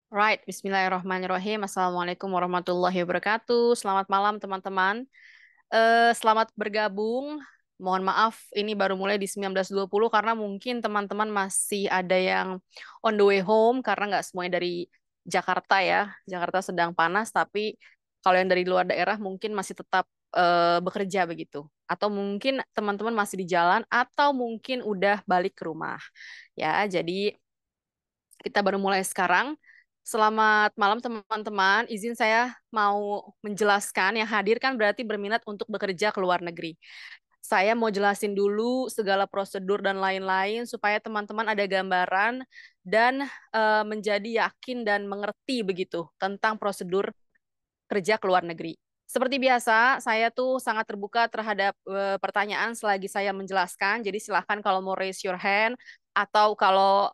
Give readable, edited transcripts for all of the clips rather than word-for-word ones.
Right, Bismillahirrahmanirrahim. Assalamualaikum warahmatullahi wabarakatuh. Selamat malam teman-teman. Selamat bergabung. Mohon maaf, ini baru mulai di 19.20 karena mungkin teman-teman masih ada yang on the way home karena nggak semuanya dari Jakarta ya. Jakarta sedang panas, tapi kalau yang dari luar daerah mungkin masih tetap bekerja begitu. Atau mungkin teman-teman masih di jalan atau mungkin udah balik ke rumah. Ya, jadi kita baru mulai sekarang. Selamat malam teman-teman. Izin saya mau menjelaskan yang hadir kan berarti berminat untuk bekerja ke luar negeri. Saya mau jelasin dulu segala prosedur dan lain-lain supaya teman-teman ada gambaran dan menjadi yakin dan mengerti begitu tentang prosedur kerja ke luar negeri. Seperti biasa, saya tuh sangat terbuka terhadap pertanyaan selagi saya menjelaskan. Jadi silahkan kalau mau raise your hand atau kalau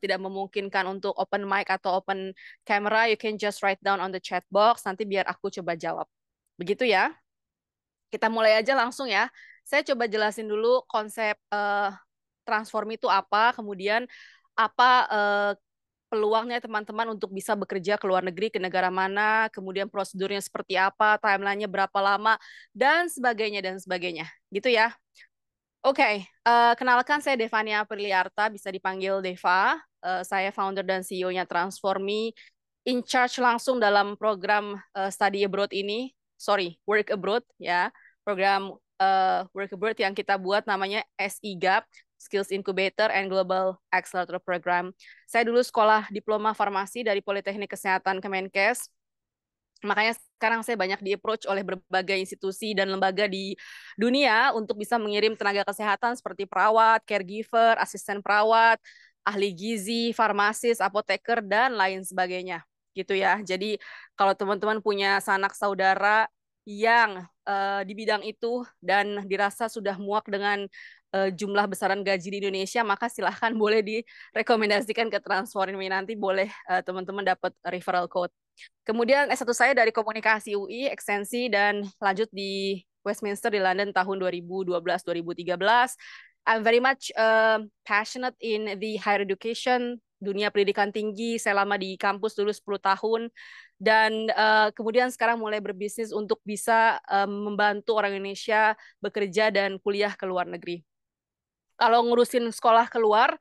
tidak memungkinkan untuk open mic atau open camera, you can just write down on the chat box. Nanti biar aku coba jawab. Begitu ya. Kita mulai aja langsung ya. Saya coba jelasin dulu konsep transform itu apa, kemudian apa peluangnya teman-teman untuk bisa bekerja ke luar negeri, ke negara mana, kemudian prosedurnya seperti apa, timelinenya berapa lama, dan sebagainya, dan sebagainya. Gitu ya. Oke, kenalkan saya Devania Apriliarta, bisa dipanggil Deva. Saya founder dan CEO-nya Transformi, in charge langsung dalam program study abroad ini, sorry, work abroad ya, program work abroad yang kita buat namanya SIGAP, Skills Incubator and Global Accelerator Program. Saya dulu sekolah diploma farmasi dari Politeknik Kesehatan Kemenkes. Makanya sekarang saya banyak di-approach oleh berbagai institusi dan lembaga di dunia untuk bisa mengirim tenaga kesehatan seperti perawat, caregiver, asisten perawat, ahli gizi, farmasis, apoteker, dan lain sebagainya. Gitu ya. Jadi kalau teman-teman punya sanak saudara yang di bidang itu dan dirasa sudah muak dengan jumlah besaran gaji di Indonesia, maka silahkan boleh direkomendasikan ke Transformi, nanti boleh teman-teman dapat referral code. Kemudian S1 saya dari Komunikasi UI, ekstensi, dan lanjut di Westminster di London tahun 2012-2013. I'm very much passionate in the higher education, dunia pendidikan tinggi. Saya lama di kampus dulu 10 tahun. Dan kemudian sekarang mulai berbisnis untuk bisa membantu orang Indonesia bekerja dan kuliah ke luar negeri. Kalau ngurusin sekolah keluar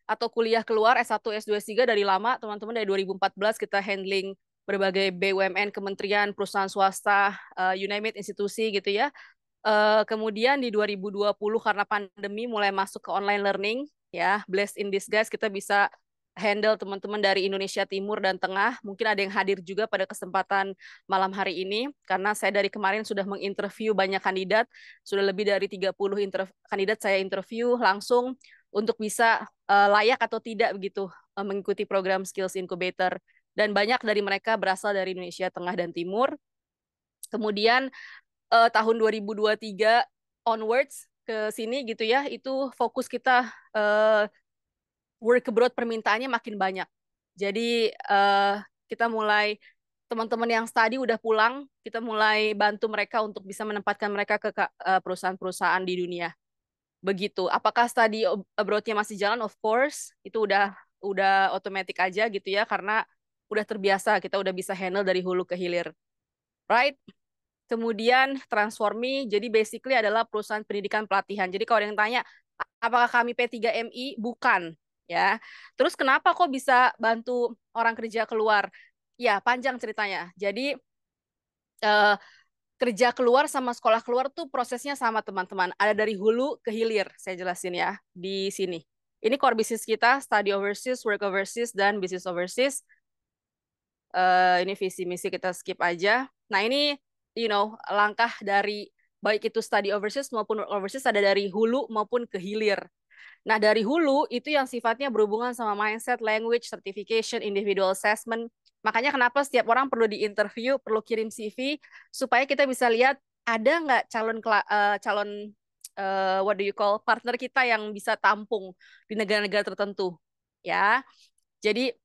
atau kuliah keluar S1, S2, S3 dari lama, teman-teman dari 2014 kita handling berbagai BUMN, kementerian, perusahaan swasta, you name it, institusi gitu ya. Kemudian di 2020 karena pandemi mulai masuk ke online learning, ya, blessed in disguise kita bisa handle teman-teman dari Indonesia Timur dan Tengah. Mungkin ada yang hadir juga pada kesempatan malam hari ini, karena saya dari kemarin sudah menginterview banyak kandidat, sudah lebih dari 30 kandidat saya interview langsung untuk bisa layak atau tidak begitu mengikuti program Skills Incubator. Dan banyak dari mereka berasal dari Indonesia Tengah dan Timur. Kemudian tahun 2023 onwards ke sini gitu ya, itu fokus kita work abroad permintaannya makin banyak. Jadi kita mulai teman-teman yang study udah pulang, kita mulai bantu mereka untuk bisa menempatkan mereka ke perusahaan-perusahaan di dunia. Begitu. Apakah study abroad-nya masih jalan? Of course, itu udah otomatis aja gitu ya, karena udah terbiasa, kita udah bisa handle dari hulu ke hilir. Right? Kemudian Transformi, jadi basically adalah perusahaan pendidikan pelatihan. Jadi kalau ada yang tanya, apakah kami P3MI? Bukan. Ya. Terus kenapa kok bisa bantu orang kerja keluar? Ya, panjang ceritanya. Jadi eh, kerja keluar sama sekolah keluar tuh prosesnya sama teman-teman. Ada dari hulu ke hilir, saya jelasin ya di sini. Ini core bisnis kita, study overseas, work overseas, dan business overseas. Ini visi misi kita skip aja. Nah ini, langkah dari baik itu study overseas maupun work overseas ada dari hulu maupun ke hilir. Nah dari hulu itu yang sifatnya berhubungan sama mindset, language, certification, individual assessment. Makanya kenapa setiap orang perlu diinterview, perlu kirim CV supaya kita bisa lihat ada nggak calon what do you call partner kita yang bisa tampung di negara-negara tertentu, ya. Jadi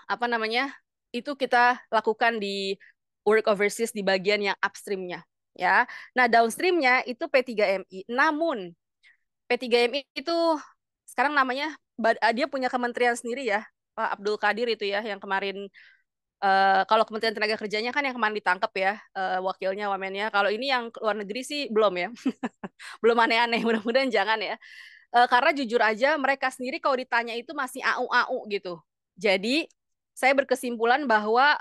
apa namanya, itu kita lakukan di work overseas di bagian yang upstreamnya, ya. Nah downstreamnya itu P3MI. Namun P3MI itu sekarang namanya dia punya kementerian sendiri ya. Pak Abdul Qadir itu ya yang kemarin kalau Kementerian Tenaga Kerjanya kan yang kemarin ditangkap ya wakilnya wamennya. Kalau ini yang luar negeri sih belum ya. Belum aneh-aneh, mudah-mudahan jangan ya. Karena jujur aja mereka sendiri kalau ditanya itu masih au-au gitu. Jadi saya berkesimpulan bahwa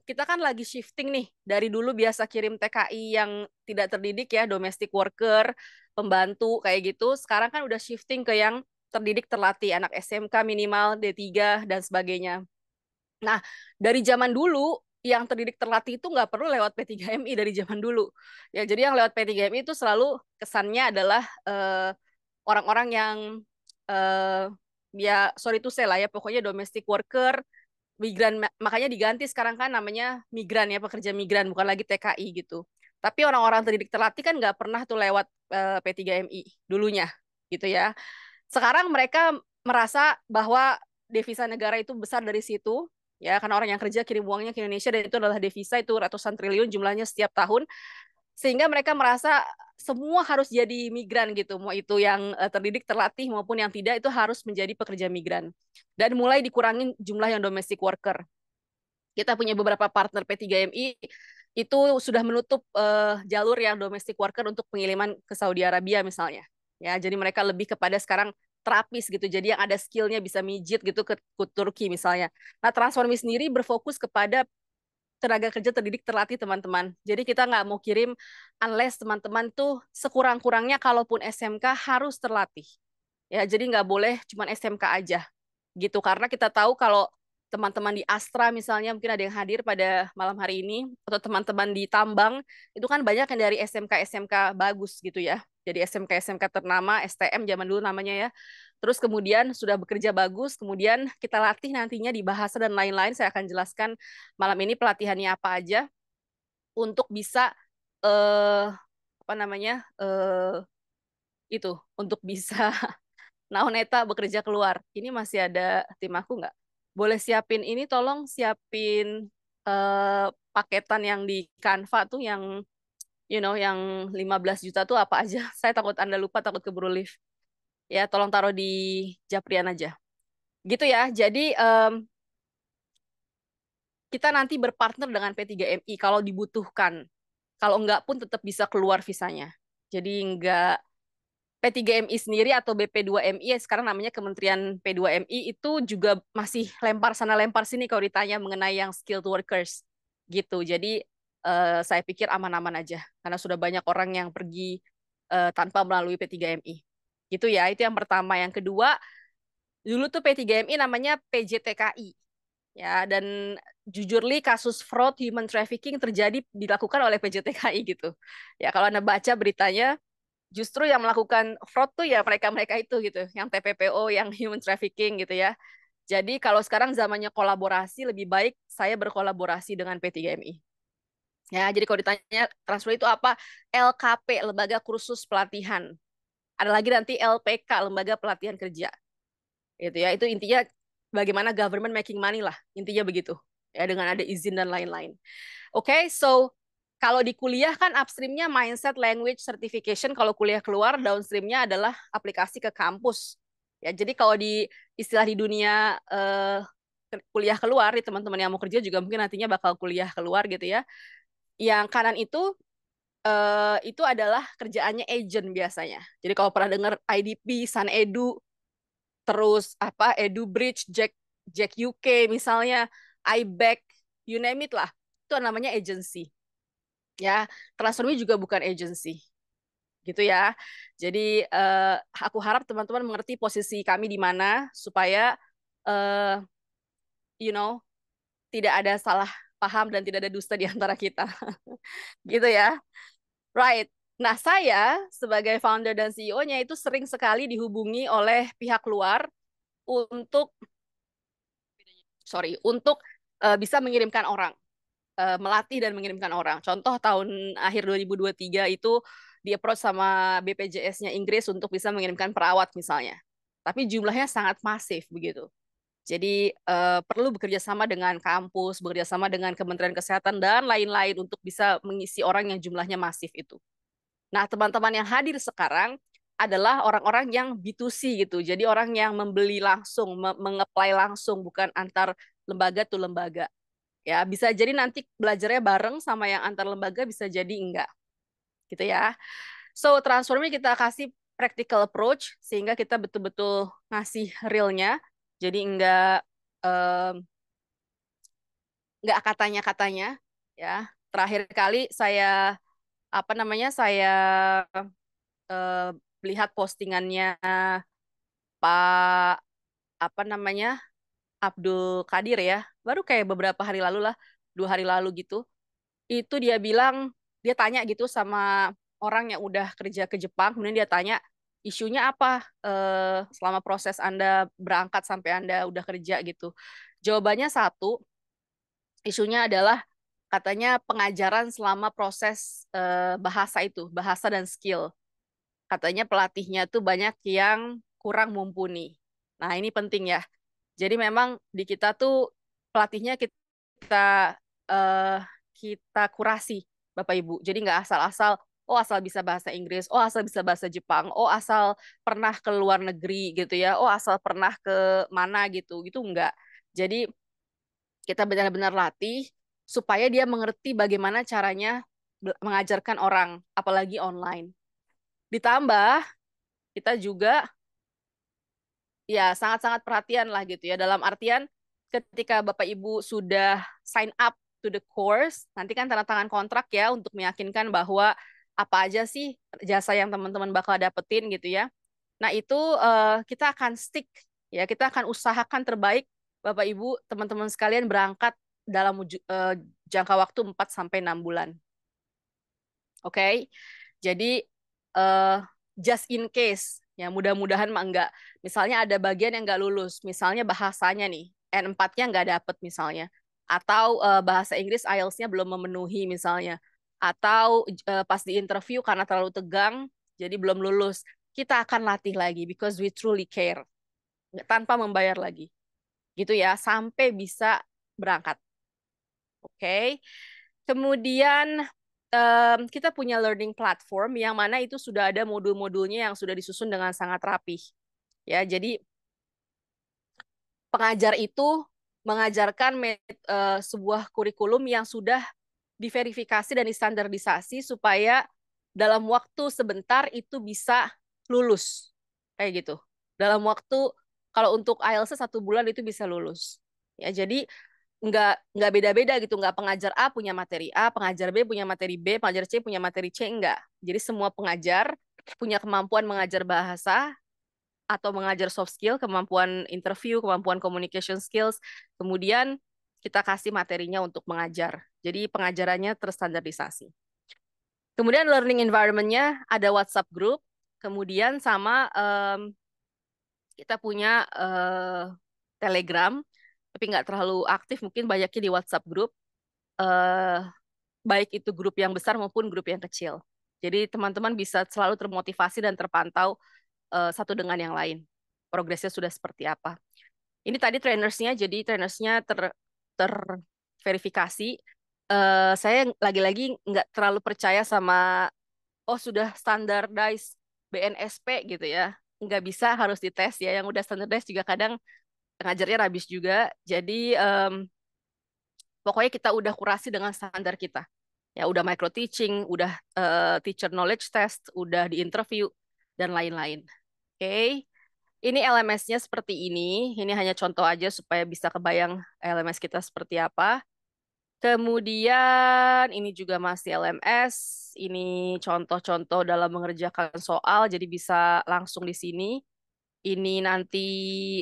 kita kan lagi shifting nih dari dulu biasa kirim TKI yang tidak terdidik ya, domestic worker, pembantu kayak gitu. Sekarang kan udah shifting ke yang terdidik terlatih, anak SMK minimal D3 dan sebagainya. Nah, dari zaman dulu yang terdidik terlatih itu nggak perlu lewat P3MI dari zaman dulu. Ya, jadi yang lewat P3MI itu selalu kesannya adalah orang-orang yang eh ya sorry to say lah ya pokoknya domestic worker migran, makanya diganti sekarang kan namanya migran ya, pekerja migran bukan lagi TKI gitu. Tapi orang-orang terdidik terlatih kan nggak pernah tuh lewat P3MI dulunya gitu ya. Sekarang mereka merasa bahwa devisa negara itu besar dari situ ya, karena orang yang kerja kirim uangnya ke Indonesia dan itu adalah devisa, itu ratusan triliun jumlahnya setiap tahun, sehingga mereka merasa semua harus jadi migran gitu, mau itu yang terdidik terlatih maupun yang tidak, itu harus menjadi pekerja migran dan mulai dikurangin jumlah yang domestic worker. Kita punya beberapa partner P3MI itu sudah menutup jalur yang domestic worker untuk pengiriman ke Saudi Arabia misalnya. Ya, jadi mereka lebih kepada sekarang terapis gitu. Jadi yang ada skillnya bisa mijit gitu ke Turki misalnya. Nah, Transformi sendiri berfokus kepada tenaga kerja terdidik terlatih teman-teman. Jadi kita nggak mau kirim unless teman-teman tuh sekurang-kurangnya kalaupun SMK harus terlatih. Ya, jadi nggak boleh cuma SMK aja gitu. Karena kita tahu kalau teman-teman di Astra misalnya mungkin ada yang hadir pada malam hari ini atau teman-teman di tambang itu kan banyak yang dari SMK-SMK bagus gitu ya. Jadi SMK-SMK ternama, STM zaman dulu namanya ya. Terus kemudian sudah bekerja bagus, kemudian kita latih nantinya di bahasa dan lain-lain. Saya akan jelaskan malam ini pelatihannya apa aja untuk bisa eh apa namanya? Itu untuk bisa naon eta bekerja keluar. Ini masih ada tim aku nggak? Boleh siapin ini, tolong siapin eh, paketan yang di Canva tuh yang yang 15 juta tuh apa aja. Saya takut Anda lupa, takut keburu live. Ya, tolong taruh di Japrian aja. Gitu ya. Jadi kita nanti berpartner dengan P3MI kalau dibutuhkan. Kalau enggak pun tetap bisa keluar visanya. Jadi enggak P3MI sendiri atau BP2MI ya sekarang namanya Kementerian P2MI itu juga masih lempar sana lempar sini kalau ditanya mengenai yang skilled workers gitu. Jadi saya pikir aman-aman aja karena sudah banyak orang yang pergi tanpa melalui P3MI. Gitu ya, itu yang pertama. Yang kedua, dulu tuh P3MI namanya PJTKI. Ya, dan jujur li kasus fraud human trafficking terjadi dilakukan oleh PJTKI gitu. Ya, kalau Anda baca beritanya justru yang melakukan fraud tuh ya mereka-mereka itu gitu, yang TPPO, yang human trafficking gitu ya. Jadi kalau sekarang zamannya kolaborasi, lebih baik saya berkolaborasi dengan P3MI. Ya, jadi kalau ditanya transfer itu apa? LKP, Lembaga Kursus Pelatihan. Ada lagi nanti LPK, Lembaga Pelatihan Kerja. Gitu ya. Itu intinya bagaimana government making money lah. Intinya begitu. Ya, dengan ada izin dan lain-lain. Oke, so kalau di kuliah kan upstreamnya mindset, language, certification. Kalau kuliah keluar, downstreamnya adalah aplikasi ke kampus. Ya, jadi kalau di istilah di dunia kuliah keluar, teman-teman yang mau kerja juga mungkin nantinya bakal kuliah keluar gitu ya. Yang kanan itu adalah kerjaannya agent biasanya. Jadi kalau pernah dengar IDP, Sun Edu, terus apa Edu Bridge, Jack UK misalnya, iBack, you name it lah. Itu namanya agency. Ya, Transformi juga bukan agency, gitu ya. Jadi aku harap teman-teman mengerti posisi kami di mana supaya uh, you know tidak ada salah paham dan tidak ada dusta di antara kita, gitu ya. Right. Nah, saya sebagai founder dan CEO-nya itu sering sekali dihubungi oleh pihak luar untuk untuk bisa mengirimkan orang, melatih dan mengirimkan orang. Contoh tahun akhir 2023 itu di-approach sama BPJS-nya Inggris untuk bisa mengirimkan perawat misalnya. Tapi jumlahnya sangat masif begitu. Jadi perlu bekerja sama dengan kampus, bekerja sama dengan Kementerian Kesehatan dan lain-lain untuk bisa mengisi orang yang jumlahnya masif itu. Nah, teman-teman yang hadir sekarang adalah orang-orang yang B2C gitu. Jadi orang yang membeli langsung, meng-apply langsung, bukan antar lembaga tuh lembaga. Ya, bisa jadi nanti belajarnya bareng sama yang antar lembaga, bisa jadi enggak. Gitu ya. So, transformnya kita kasih practical approach sehingga kita betul-betul ngasih realnya. Jadi enggak katanya-katanya ya. Terakhir kali saya apa namanya? Saya eh, lihat postingannya Pak apa namanya? Abdul Kadir ya. Baru kayak beberapa hari lalu lah, 2 hari lalu gitu. Itu dia bilang, dia tanya gitu sama orang yang udah kerja ke Jepang, kemudian dia tanya, isunya apa selama proses Anda berangkat sampai Anda udah kerja gitu. Jawabannya satu, isunya adalah katanya pengajaran selama proses bahasa itu, bahasa dan skill. Katanya pelatihnya tuh banyak yang kurang mumpuni. Nah, ini penting ya. Jadi memang di kita tuh pelatihnya kita eh, kita kurasi Bapak Ibu. Jadi nggak asal-asal oh asal bisa bahasa Inggris, oh asal bisa bahasa Jepang, oh asal pernah ke luar negeri gitu ya, oh asal pernah ke mana gitu. Gitu enggak. Jadi kita benar-benar latih supaya dia mengerti bagaimana caranya mengajarkan orang, apalagi online. Ditambah kita juga ya sangat-sangat perhatian lah gitu ya. Dalam artian ketika Bapak Ibu sudah sign up to the course, nanti kan tanda tangan kontrak ya untuk meyakinkan bahwa apa aja sih jasa yang teman-teman bakal dapetin gitu ya. Nah, itu kita akan stick ya, kita akan usahakan terbaik Bapak Ibu, teman-teman sekalian berangkat dalam jangka waktu 4 sampai 6 bulan. Oke. Jadi eh just in case ya mudah-mudahan mah enggak. Misalnya ada bagian yang enggak lulus, misalnya bahasanya nih, N4-nya enggak dapet misalnya. Atau bahasa Inggris IELTS-nya belum memenuhi misalnya. Atau pas di interview karena terlalu tegang jadi belum lulus. Kita akan latih lagi because we truly care. Tanpa membayar lagi. Gitu ya, sampai bisa berangkat. Oke. Kemudian kita punya learning platform yang mana itu sudah ada modul-modulnya yang sudah disusun dengan sangat rapih. Ya, jadi pengajar itu mengajarkan sebuah kurikulum yang sudah diverifikasi dan distandarisasi supaya dalam waktu sebentar itu bisa lulus. Kayak gitu. Dalam waktu kalau untuk IELTS 1 bulan itu bisa lulus. Ya, jadi nggak beda-beda gitu, nggak pengajar A punya materi A, pengajar B punya materi B, pengajar C punya materi C, enggak. Jadi semua pengajar punya kemampuan mengajar bahasa atau mengajar soft skill, kemampuan interview, kemampuan communication skills, kemudian kita kasih materinya untuk mengajar. Jadi pengajarannya terstandarisasi. Kemudian learning environment-nya ada WhatsApp group, kemudian sama kita punya Telegram, tapi nggak terlalu aktif, mungkin banyaknya di WhatsApp group. eh, Baik itu grup yang besar maupun grup yang kecil. Jadi teman-teman bisa selalu termotivasi dan terpantau satu dengan yang lain. Progresnya sudah seperti apa. Ini tadi trainersnya, jadi trainersnya terverifikasi. Saya lagi-lagi nggak terlalu percaya sama, oh sudah standardized BNSP gitu ya. Nggak bisa, harus dites ya. Yang udah standardized juga kadang ngajarnya rabis juga. Jadi pokoknya kita udah kurasi dengan standar kita. Ya udah micro teaching, udah teacher knowledge test, udah di interview dan lain-lain. Oke. Ini LMS-nya seperti ini. Ini hanya contoh aja supaya bisa kebayang LMS kita seperti apa. Kemudian ini juga masih LMS. Ini contoh-contoh dalam mengerjakan soal, jadi bisa langsung di sini. Ini nanti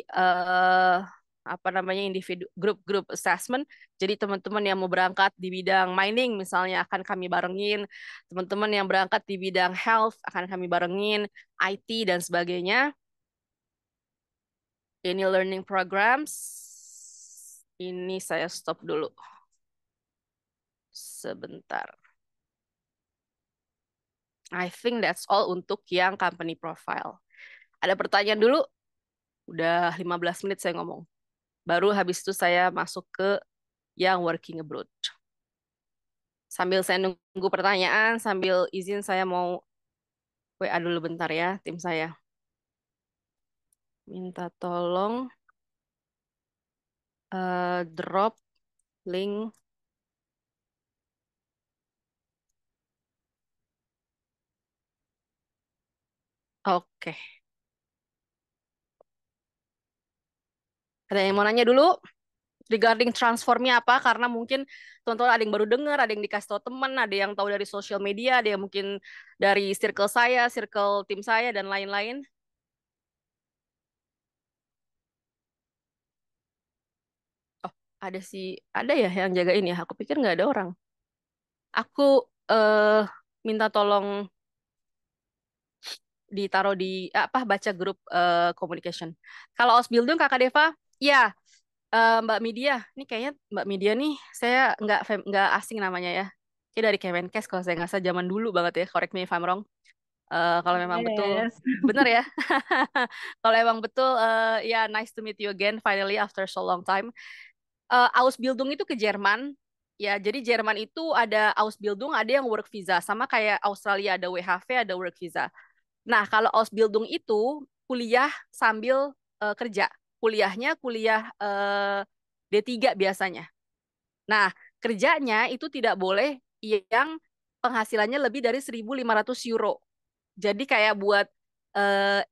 eh apa namanya individu grup-grup assessment. Jadi teman-teman yang mau berangkat di bidang mining misalnya akan kami barengin, teman-teman yang berangkat di bidang health akan kami barengin, IT dan sebagainya. Ini learning programs. Ini saya stop dulu. Sebentar. I think that's all untuk yang company profile. Ada pertanyaan dulu? Udah 15 menit saya ngomong. Baru habis itu saya masuk ke yang working abroad. Sambil saya nunggu pertanyaan, sambil izin saya mau WA dulu bentar ya, tim saya. Minta tolong drop link. Oke. Ada yang mau nanya dulu regarding transformnya apa? Karena mungkin teman-teman ada yang baru dengar, ada yang dikasih tahu teman, ada yang tahu dari sosial media, ada yang mungkin dari circle saya, circle tim saya, dan lain-lain. Oh, ada sih, ada ya yang jagain ya. Aku pikir nggak ada orang. Aku eh minta tolong ditaruh di apa baca grup communication. Kalau Osbildung Kakak Deva, ya Mbak Media, ini kayaknya Mbak Media nih saya nggak asing namanya ya. Kayak dari Kemenkes kalau saya nggak salah zaman dulu banget ya. Correct me if I'm wrong. Kalau memang betul, Yes. benar ya. Kalau emang betul, ya nice to meet you again finally after so long time. Ausbildung itu ke Jerman. Ya, jadi Jerman itu ada Ausbildung, ada yang work visa, sama kayak Australia ada WHV, ada work visa. Nah, kalau Ausbildung itu kuliah sambil kerja. Kuliahnya kuliah D3 biasanya. Nah, kerjanya itu tidak boleh yang penghasilannya lebih dari 1.500 euro. Jadi kayak buat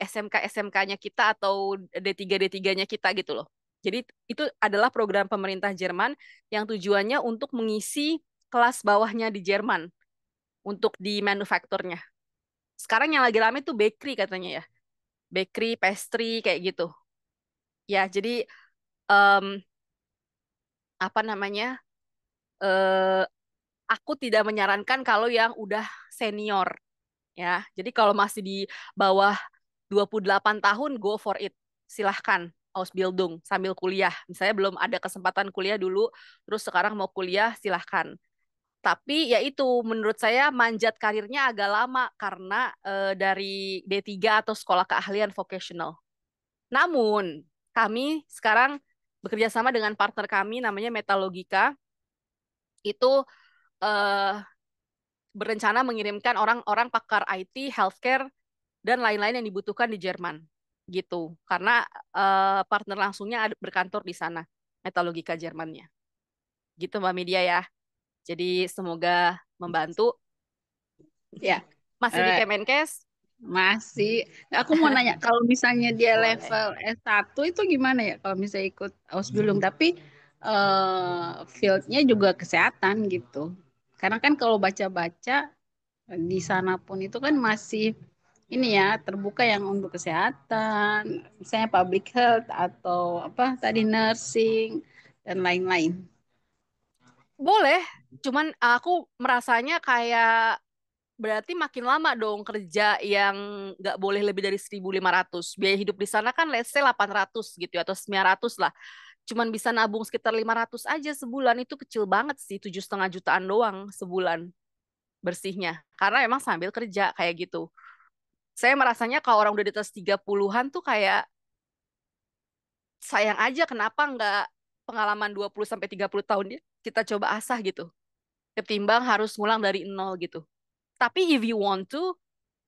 SMK-SMK-nya kita atau D3-D3-nya kita gitu loh. Jadi itu adalah program pemerintah Jerman yang tujuannya untuk mengisi kelas bawahnya di Jerman untuk di manufakturnya. Sekarang yang lagi rame tuh bakery katanya ya. Bakery, pastry kayak gitu. Ya, jadi em, apa namanya? eh aku tidak menyarankan kalau yang udah senior ya. Jadi kalau masih di bawah 28 tahun go for it. Silahkan Ausbildung sambil kuliah. Misalnya belum ada kesempatan kuliah dulu, terus sekarang mau kuliah, silahkan. Tapi ya itu menurut saya manjat karirnya agak lama karena dari D3 atau sekolah keahlian vocational. Namun kami sekarang bekerja sama dengan partner kami namanya Metalogika itu eh, berencana mengirimkan orang-orang pakar IT, healthcare, dan lain-lain yang dibutuhkan di Jerman. Gitu. Karena partner langsungnya berkantor di sana, Metalogika Jermannya. Gitu Mbak Media ya. Jadi semoga membantu. Ya, Masih di eh, Kemenkes? masih. Aku mau nanya, kalau misalnya dia Boleh. level S1 itu gimana ya? Kalau misalnya ikut Ausbildung, tapi fieldnya juga kesehatan gitu. Karena kan kalau baca-baca di sana pun itu kan masih ini ya terbuka yang untuk kesehatan, misalnya public health atau apa tadi nursing dan lain-lain. Boleh. Cuman aku merasanya kayak berarti makin lama dong kerja yang nggak boleh lebih dari 1.500. Biaya hidup di sana kan let's say 800 gitu ya, atau 900 lah. Cuman bisa nabung sekitar 500 aja sebulan. Itu kecil banget sih, 7,5 jutaan doang sebulan bersihnya. Karena emang sambil kerja kayak gitu. Saya merasanya kalau orang udah di atas 30-an tuh kayak sayang aja kenapa nggak pengalaman 20 sampai 30 tahun dia kita coba asah gitu. Ketimbang harus ngulang dari nol gitu. Tapi if you want to,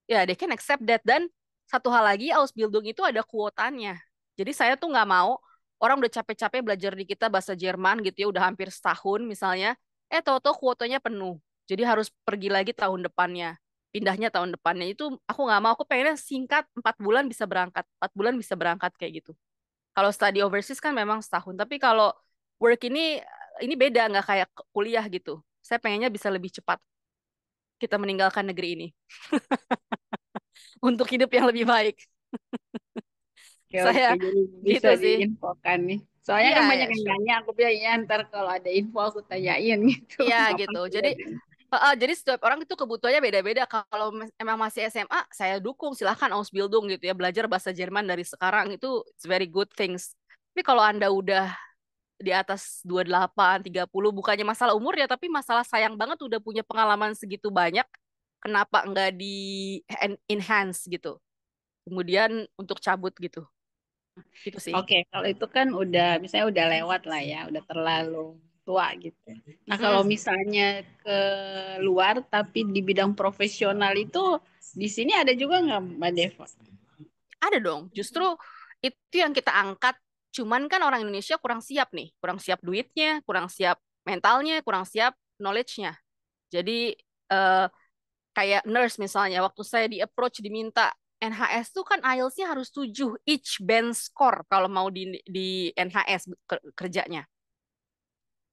ya they can accept that. Dan satu hal lagi, Ausbildung itu ada kuotanya. Jadi saya tuh nggak mau orang udah capek-capek belajar di kita bahasa Jerman gitu ya, udah hampir setahun misalnya, tahu-tahu kuotanya penuh. Jadi harus pergi lagi tahun depannya. Pindahnya tahun depannya itu aku nggak mau. Aku pengennya singkat 4 bulan bisa berangkat, 4 bulan bisa berangkat kayak gitu. Kalau study overseas kan memang setahun. Tapi kalau work ini beda nggak kayak kuliah gitu. Saya pengennya bisa lebih cepat kita meninggalkan negeri ini untuk hidup yang lebih baik. Oke, oke, Saya jadi bisa gitu sih. diinfokan nih. Soalnya Iya, kan banyak ya, yang sure. nanya, aku bilang ya ntar kalau ada info aku tanyain gitu. Iya Apa gitu. sih Jadi ada? jadi setiap orang itu kebutuhannya beda-beda. Kalau emang masih SMA, saya dukung silahkan Ausbildung gitu ya, belajar bahasa Jerman dari sekarang itu it's very good things. Tapi kalau Anda udah di atas 28, 30, bukannya masalah umur ya, tapi masalah sayang banget udah punya pengalaman segitu banyak, kenapa enggak di enhance gitu. Kemudian untuk cabut gitu. Gitu sih. Oke, kalau itu kan udah, misalnya udah lewat lah ya, udah terlalu. tua gitu. Nah, kalau Mm-mm. misalnya ke luar tapi di bidang profesional itu di sini ada juga nggak Mbak Deva? Ada dong. Justru itu yang kita angkat. Cuman kan orang Indonesia kurang siap nih. Kurang siap duitnya, kurang siap mentalnya, kurang siap knowledge-nya. Jadi eh, kayak nurse misalnya, waktu saya di approach diminta NHS tuh kan IELTS-nya harus 7 each band score kalau mau di NHS kerjanya.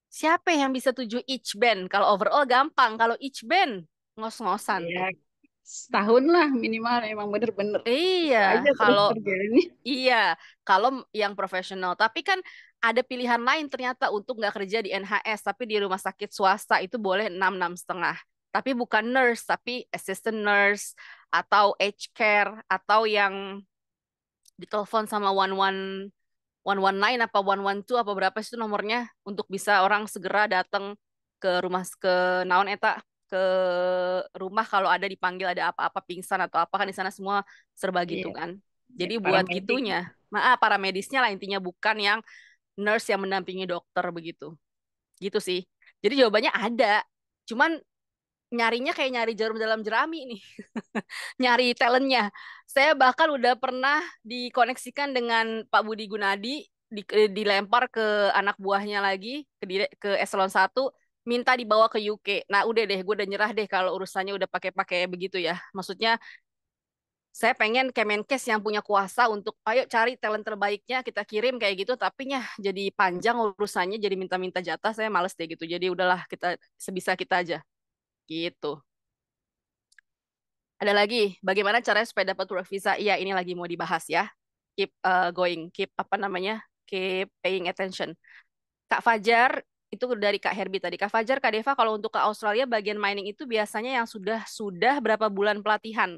Siapa yang bisa 7 each band? Kalau overall gampang, kalau each band ngos-ngosan Ya, tuh. setahun lah minimal emang bener-bener Iya, itu aja terus kalau kerjaannya. iya, kalau yang profesional. Tapi kan ada pilihan lain ternyata untuk nggak kerja di NHS, tapi di rumah sakit swasta itu boleh 6 6,5. Tapi bukan nurse, tapi assistant nurse atau aged care atau yang ditelepon sama 119 apa 112 apa berapa sih itu nomornya untuk bisa orang segera datang ke rumah ke naon eta ke rumah kalau ada dipanggil ada apa-apa pingsan atau apa kan di sana semua serba gitu Iya, kan. ya, Jadi buat paramedik. gitunya, maaf para medisnya lah intinya bukan yang nurse yang mendampingi dokter begitu. Gitu sih. Jadi jawabannya ada. Cuman nyarinya kayak nyari jarum dalam jerami nih, nyari talentnya. Saya bahkan udah pernah dikoneksikan dengan Pak Budi Gunadi, dilempar ke anak buahnya lagi, ke eselon 1, minta dibawa ke UK. Nah udah deh, gue udah nyerah deh kalau urusannya udah pakai-pakai begitu ya. Maksudnya saya pengen Kemenkes yang punya kuasa untuk ayo cari talent terbaiknya kita kirim kayak gitu tapi jadi panjang urusannya jadi minta-minta jatah saya males deh gitu jadi udahlah kita sebisa kita aja gitu. Ada lagi bagaimana caranya supaya dapat work visa? Iya ini lagi mau dibahas ya. Keep going, keep apa namanya, keep paying attention. Kak Fajar itu dari Kak Herbie tadi. Kak Fajar, Kak Deva kalau untuk ke Australia bagian mining itu biasanya yang sudah berapa bulan pelatihan?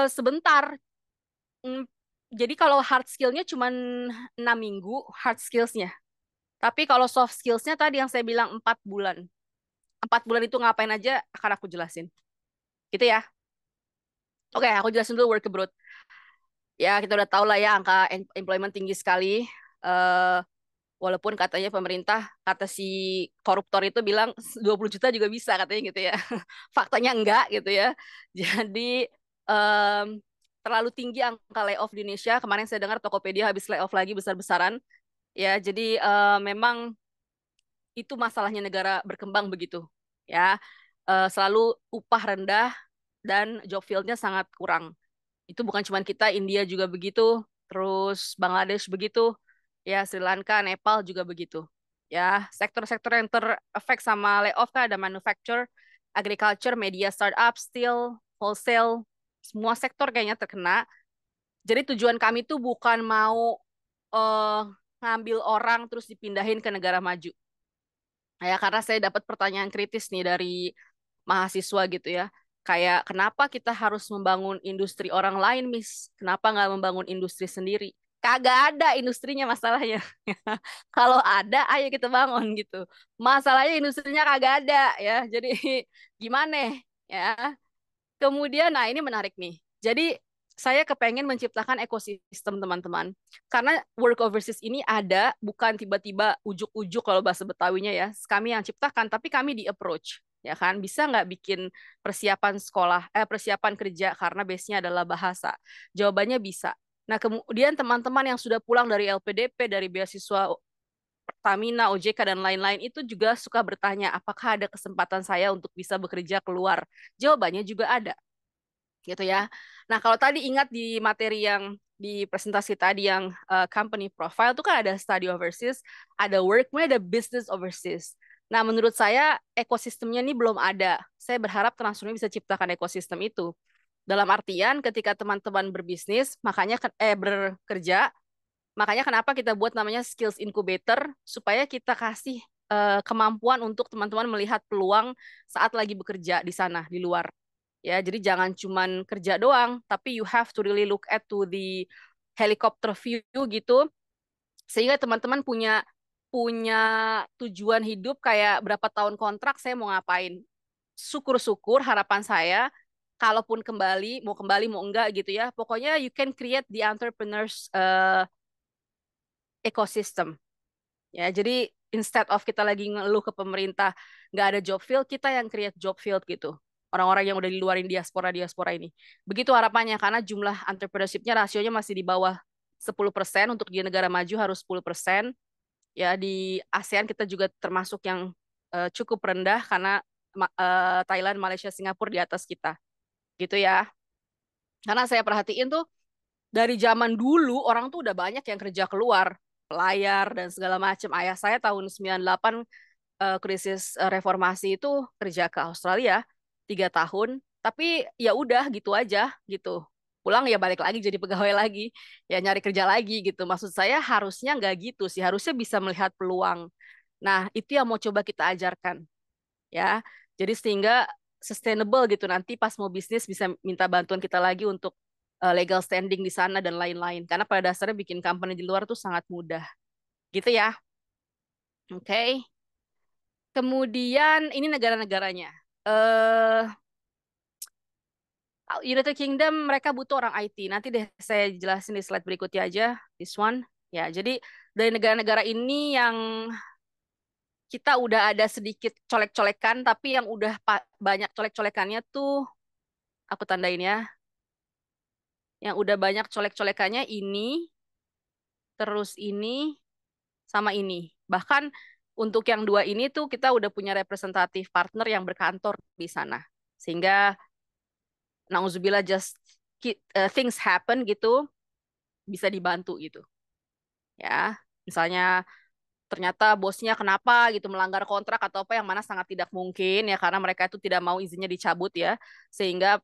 Sebentar. Hmm, jadi kalau hard skillnya cuma 6 minggu hard skillsnya. Tapi kalau soft skillsnya tadi yang saya bilang 4 bulan. 4 bulan itu ngapain aja akan aku jelasin. Gitu ya. Oke, aku jelasin dulu work abroad. Ya, kita udah tahu lah ya angka employment tinggi sekali. Eh, Walaupun katanya pemerintah, kata si koruptor itu bilang 20 juta juga bisa katanya gitu ya. Faktanya enggak gitu ya. Jadi em, terlalu tinggi angka layoff di Indonesia. Kemarin saya dengar Tokopedia habis layoff lagi besar-besaran. Ya, jadi memang itu masalahnya negara berkembang begitu. Ya, selalu upah rendah dan job field-nya sangat kurang. Itu bukan cuma kita, India juga begitu, terus Bangladesh begitu, ya Sri Lanka, Nepal juga begitu. Ya, sektor-sektor yang terefek sama layoff kan ada manufacture, agriculture, media startup, steel, wholesale, semua sektor kayaknya terkena. Jadi tujuan kami tuh bukan mau eh, ngambil orang terus dipindahin ke negara maju. Ya, karena saya dapat pertanyaan kritis nih dari mahasiswa gitu ya. Kayak kenapa kita harus membangun industri orang lain, Miss? Kenapa nggak membangun industri sendiri? Kagak ada industrinya masalahnya. Kalau ada, ayo kita bangun gitu. Masalahnya industrinya kagak ada ya. Jadi gimana ya? Kemudian, nah ini menarik nih. Jadi saya kepengen menciptakan ekosistem teman-teman. Karena work overseas ini ada bukan tiba-tiba ujuk-ujuk kalau bahasa Betawinya ya. Kami yang ciptakan, tapi kami di approach. Ya kan, bisa nggak bikin persiapan sekolah, persiapan kerja karena base-nya adalah bahasa. Jawabannya bisa. Nah, kemudian teman-teman yang sudah pulang dari LPDP, dari beasiswa Pertamina, OJK, dan lain-lain itu juga suka bertanya, apakah ada kesempatan saya untuk bisa bekerja keluar? Jawabannya juga ada gitu ya. Nah, kalau tadi ingat di materi yang di presentasi tadi yang company profile itu kan ada study overseas, ada work, kemudian ada business overseas. Nah, menurut saya ekosistemnya ini belum ada. Saya berharap Transformi bisa ciptakan ekosistem itu. Dalam artian ketika teman-teman berbisnis, makanya bekerja, makanya kenapa kita buat namanya skills incubator supaya kita kasih kemampuan untuk teman-teman melihat peluang saat lagi bekerja di sana di luar. Ya, jadi jangan cuman kerja doang, tapi you have to really look at to the helicopter view gitu, sehingga teman-teman punya punya tujuan hidup kayak berapa tahun kontrak saya mau ngapain. Syukur-syukur harapan saya, kalaupun kembali mau enggak gitu ya, pokoknya you can create the entrepreneurs ecosystem. Ya, jadi instead of kita lagi ngeluh ke pemerintah nggak ada job field, kita yang create job field gitu. Orang-orang yang udah di luarin diaspora ini. Begitu harapannya karena jumlah entrepreneurship-nya rasionya masih di bawah 10%, untuk di negara maju harus 10%. Ya di ASEAN kita juga termasuk yang cukup rendah karena Thailand, Malaysia, Singapura di atas kita. Gitu ya. Karena saya perhatiin tuh dari zaman dulu orang tuh udah banyak yang kerja keluar, pelayar dan segala macam. Ayah saya tahun 98 krisis reformasi itu kerja ke Australia 3 tahun, tapi ya udah gitu aja gitu. Pulang ya balik lagi jadi pegawai lagi, ya nyari kerja lagi gitu. Maksud saya harusnya nggak gitu sih, harusnya bisa melihat peluang. Nah, itu yang mau coba kita ajarkan ya. Jadi sehingga sustainable gitu nanti pas mau bisnis bisa minta bantuan kita lagi untuk legal standing di sana dan lain-lain. Karena pada dasarnya bikin company di luar tuh sangat mudah. Gitu ya. Oke. Okay. Kemudian ini negara-negaranya. Eh United Kingdom mereka butuh orang IT. Nanti deh saya jelasin di slide berikutnya aja. This one. Ya, jadi dari negara-negara ini yang kita udah ada sedikit colek-colekan, tapi yang udah banyak colek-colekannya tuh aku tandain ya. Yang udah banyak colek-colekannya ini, terus ini, sama ini. Bahkan untuk yang dua ini tuh kita udah punya representatif partner yang berkantor di sana. Sehingga nauzubillah just things happen gitu bisa dibantu gitu. Ya, misalnya ternyata bosnya kenapa gitu melanggar kontrak atau apa yang mana sangat tidak mungkin ya karena mereka itu tidak mau izinnya dicabut ya sehingga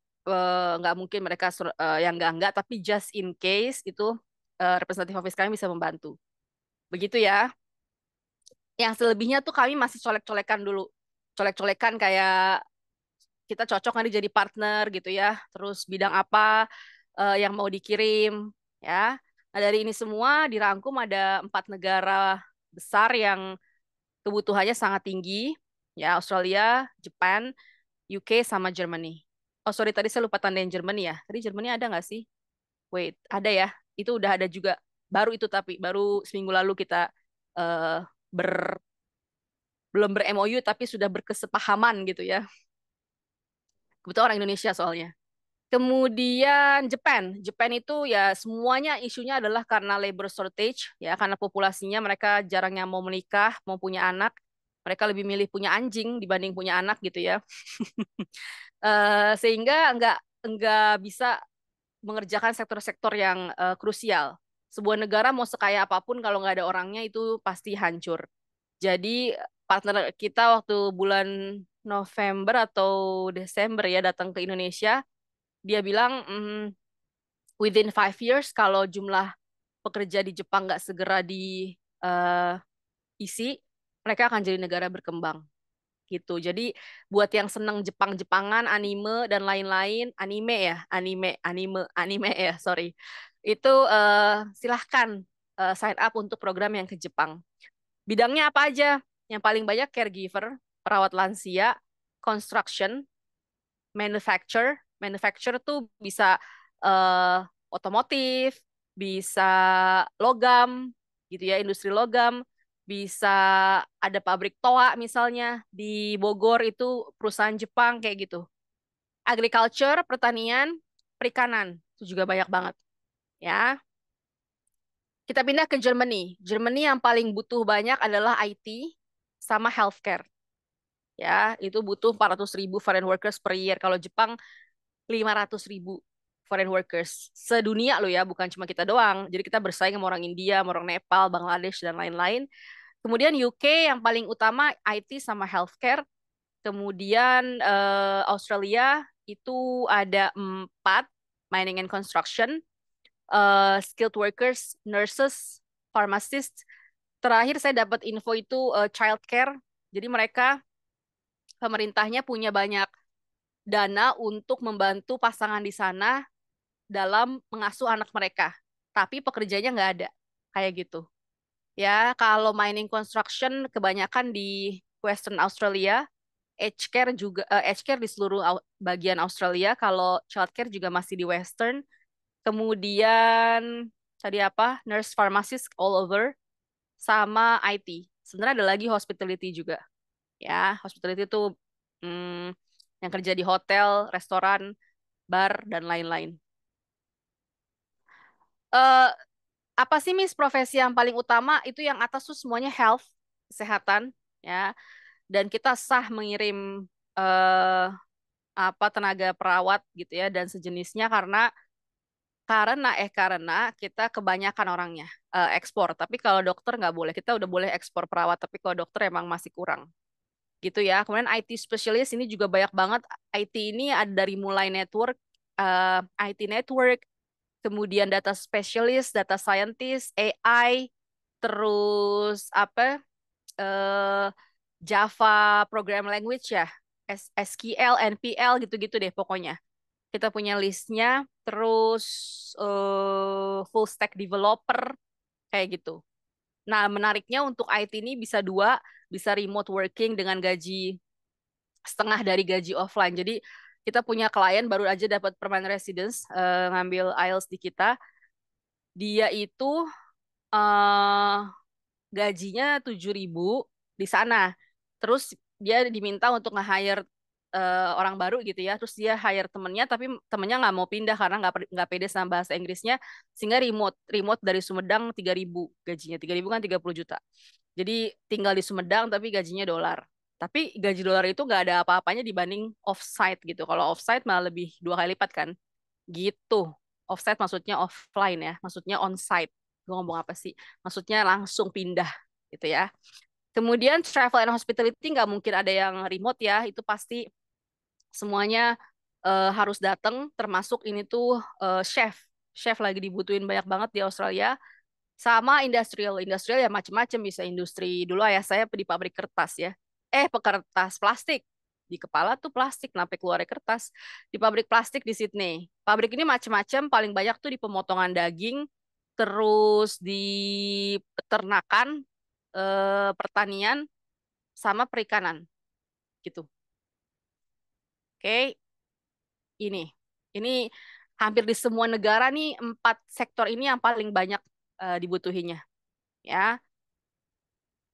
nggak mungkin mereka yang enggak tapi just in case itu representatif office kami bisa membantu begitu ya. Yang selebihnya tuh kami masih colek-colekan dulu, colek-colekan kayak kita cocok nanti jadi partner gitu ya, terus bidang apa yang mau dikirim ya. Nah dari ini semua dirangkum ada 4 negara besar yang kebutuhannya sangat tinggi ya, Australia, Japan, UK sama Germany. Oh sorry tadi saya lupa tandain Germany ya. Tadi Germany ada nggak sih? Wait, ada ya. Itu udah ada juga. Baru itu tapi baru seminggu lalu kita eh, ber belum ber-MOU tapi sudah berkesepahaman gitu ya. Kebetulan orang Indonesia soalnya. Kemudian Jepang. Jepang itu ya semuanya isunya adalah karena labor shortage ya karena populasinya mereka jarang yang mau menikah, mau punya anak. Mereka lebih milih punya anjing dibanding punya anak gitu ya. Sehingga nggak bisa mengerjakan sektor-sektor yang krusial. Sebuah negara mau sekaya apapun kalau nggak ada orangnya itu pasti hancur. Jadi partner kita waktu bulan November atau Desember ya datang ke Indonesia, dia bilang within 5 years kalau jumlah pekerja di Jepang nggak segera diisi, mereka akan jadi negara berkembang gitu. Jadi buat yang seneng Jepang-Jepangan, anime dan lain-lain, anime ya, sorry. Itu silahkan sign up untuk program yang ke Jepang. Bidangnya apa aja? Yang paling banyak caregiver, perawat lansia, construction, manufacture tuh bisa eh, otomotif, bisa logam, gitu ya, industri logam, bisa ada pabrik toa misalnya di Bogor itu perusahaan Jepang kayak gitu. Agriculture, pertanian, perikanan itu juga banyak banget ya. Kita pindah ke Germany. Germany yang paling butuh banyak adalah IT sama healthcare. Ya, itu butuh 400.000 foreign workers per year. Kalau Jepang 500.000 foreign workers sedunia loh ya, bukan cuma kita doang. Jadi kita bersaing sama orang India, sama orang Nepal, Bangladesh dan lain-lain. Kemudian UK yang paling utama IT sama healthcare. Kemudian Australia itu ada 4, mining and construction, skilled workers, nurses, pharmacists. Terakhir saya dapat info itu childcare. Jadi mereka pemerintahnya punya banyak dana untuk membantu pasangan di sana dalam mengasuh anak mereka. Tapi pekerjanya nggak ada. Kayak gitu. Ya, kalau mining construction kebanyakan di Western Australia, aged care juga aged care di seluruh bagian Australia, kalau childcare juga masih di Western. Kemudian tadi apa? Nurse pharmacist all over sama IT. Sebenarnya ada lagi hospitality juga. Ya, hospitality itu hmm, yang kerja di hotel, restoran, bar, dan lain-lain. Eh, apa sih Miss profesi yang paling utama itu yang atas tuh semuanya health, kesehatan, ya. Dan kita sah mengirim eh, apa tenaga perawat gitu ya dan sejenisnya karena kita kebanyakan orangnya ekspor. Tapi kalau dokter nggak boleh. Kita udah boleh ekspor perawat, tapi kalau dokter emang masih kurang. Gitu ya. Kemudian IT specialist ini juga banyak banget. IT ini ada dari mulai network, IT network, kemudian data specialist, data scientist, AI, terus apa eh, Java program language ya, SQL, NPL gitu-gitu deh pokoknya. Kita punya listnya, terus full stack developer kayak gitu. Nah, menariknya untuk IT ini bisa dua, bisa remote working dengan gaji setengah dari gaji offline. Jadi kita punya klien baru aja dapat permanent residence, ngambil IELTS di kita. Dia itu eh, gajinya 7.000 di sana. Terus dia diminta untuk nge-hire orang baru gitu ya. Terus dia hire temennya, tapi temennya nggak mau pindah karena nggak pede sama bahasa Inggrisnya, sehingga remote remote dari Sumedang 3.000 gajinya. 3.000 kan 30 juta. Jadi tinggal di Sumedang tapi gajinya dolar. Tapi gaji dolar itu nggak ada apa-apanya dibanding offsite gitu. Kalau offsite malah lebih 2 kali lipat kan. Gitu. Offsite maksudnya offline ya, maksudnya onsite. Gue ngomong apa sih? Maksudnya langsung pindah gitu ya. Kemudian travel and hospitality nggak mungkin ada yang remote ya, itu pasti semuanya harus datang, termasuk ini tuh chef. Chef lagi dibutuhin banyak banget di Australia. Sama industrial, industrial ya macam-macam, bisa industri. Dulu ayah saya di pabrik kertas ya. Pekertas plastik. Di kepala tuh plastik, kenapa keluar kertas? Di pabrik plastik di Sydney. Pabrik ini macam-macam, paling banyak tuh di pemotongan daging, terus di peternakan, pertanian, sama perikanan gitu. Oke, ini. Ini hampir di semua negara nih 4 sektor ini yang paling banyak dibutuhinnya. Ya,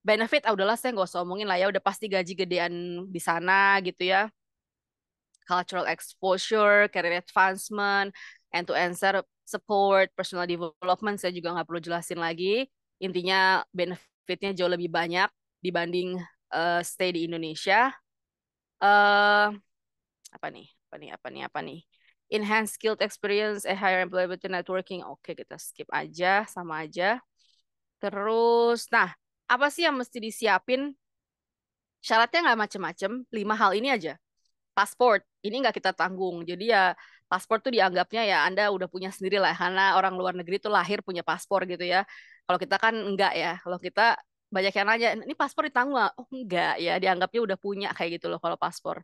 benefit udahlah saya nggak usah omongin lah ya, udah pasti gaji gedean di sana gitu ya, cultural exposure, career advancement, end-to-end support, personal development saya juga nggak perlu jelasin lagi. Intinya benefitnya jauh lebih banyak dibanding stay di Indonesia. eh Apa nih, apa nih, enhance skilled experience, higher employability, networking, oke kita skip aja, sama aja. Terus nah, apa sih yang mesti disiapin? Syaratnya nggak macem-macem, 5 hal ini aja. Pasport, ini nggak kita tanggung. Jadi ya paspor tuh dianggapnya ya Anda udah punya sendiri lah, karena orang luar negeri tuh lahir punya paspor gitu ya. Kalau kita kan enggak ya. Kalau kita banyak yang nanya, ini paspor ditanggung nggak? Oh enggak ya, dianggapnya udah punya kayak gitu loh kalau paspor.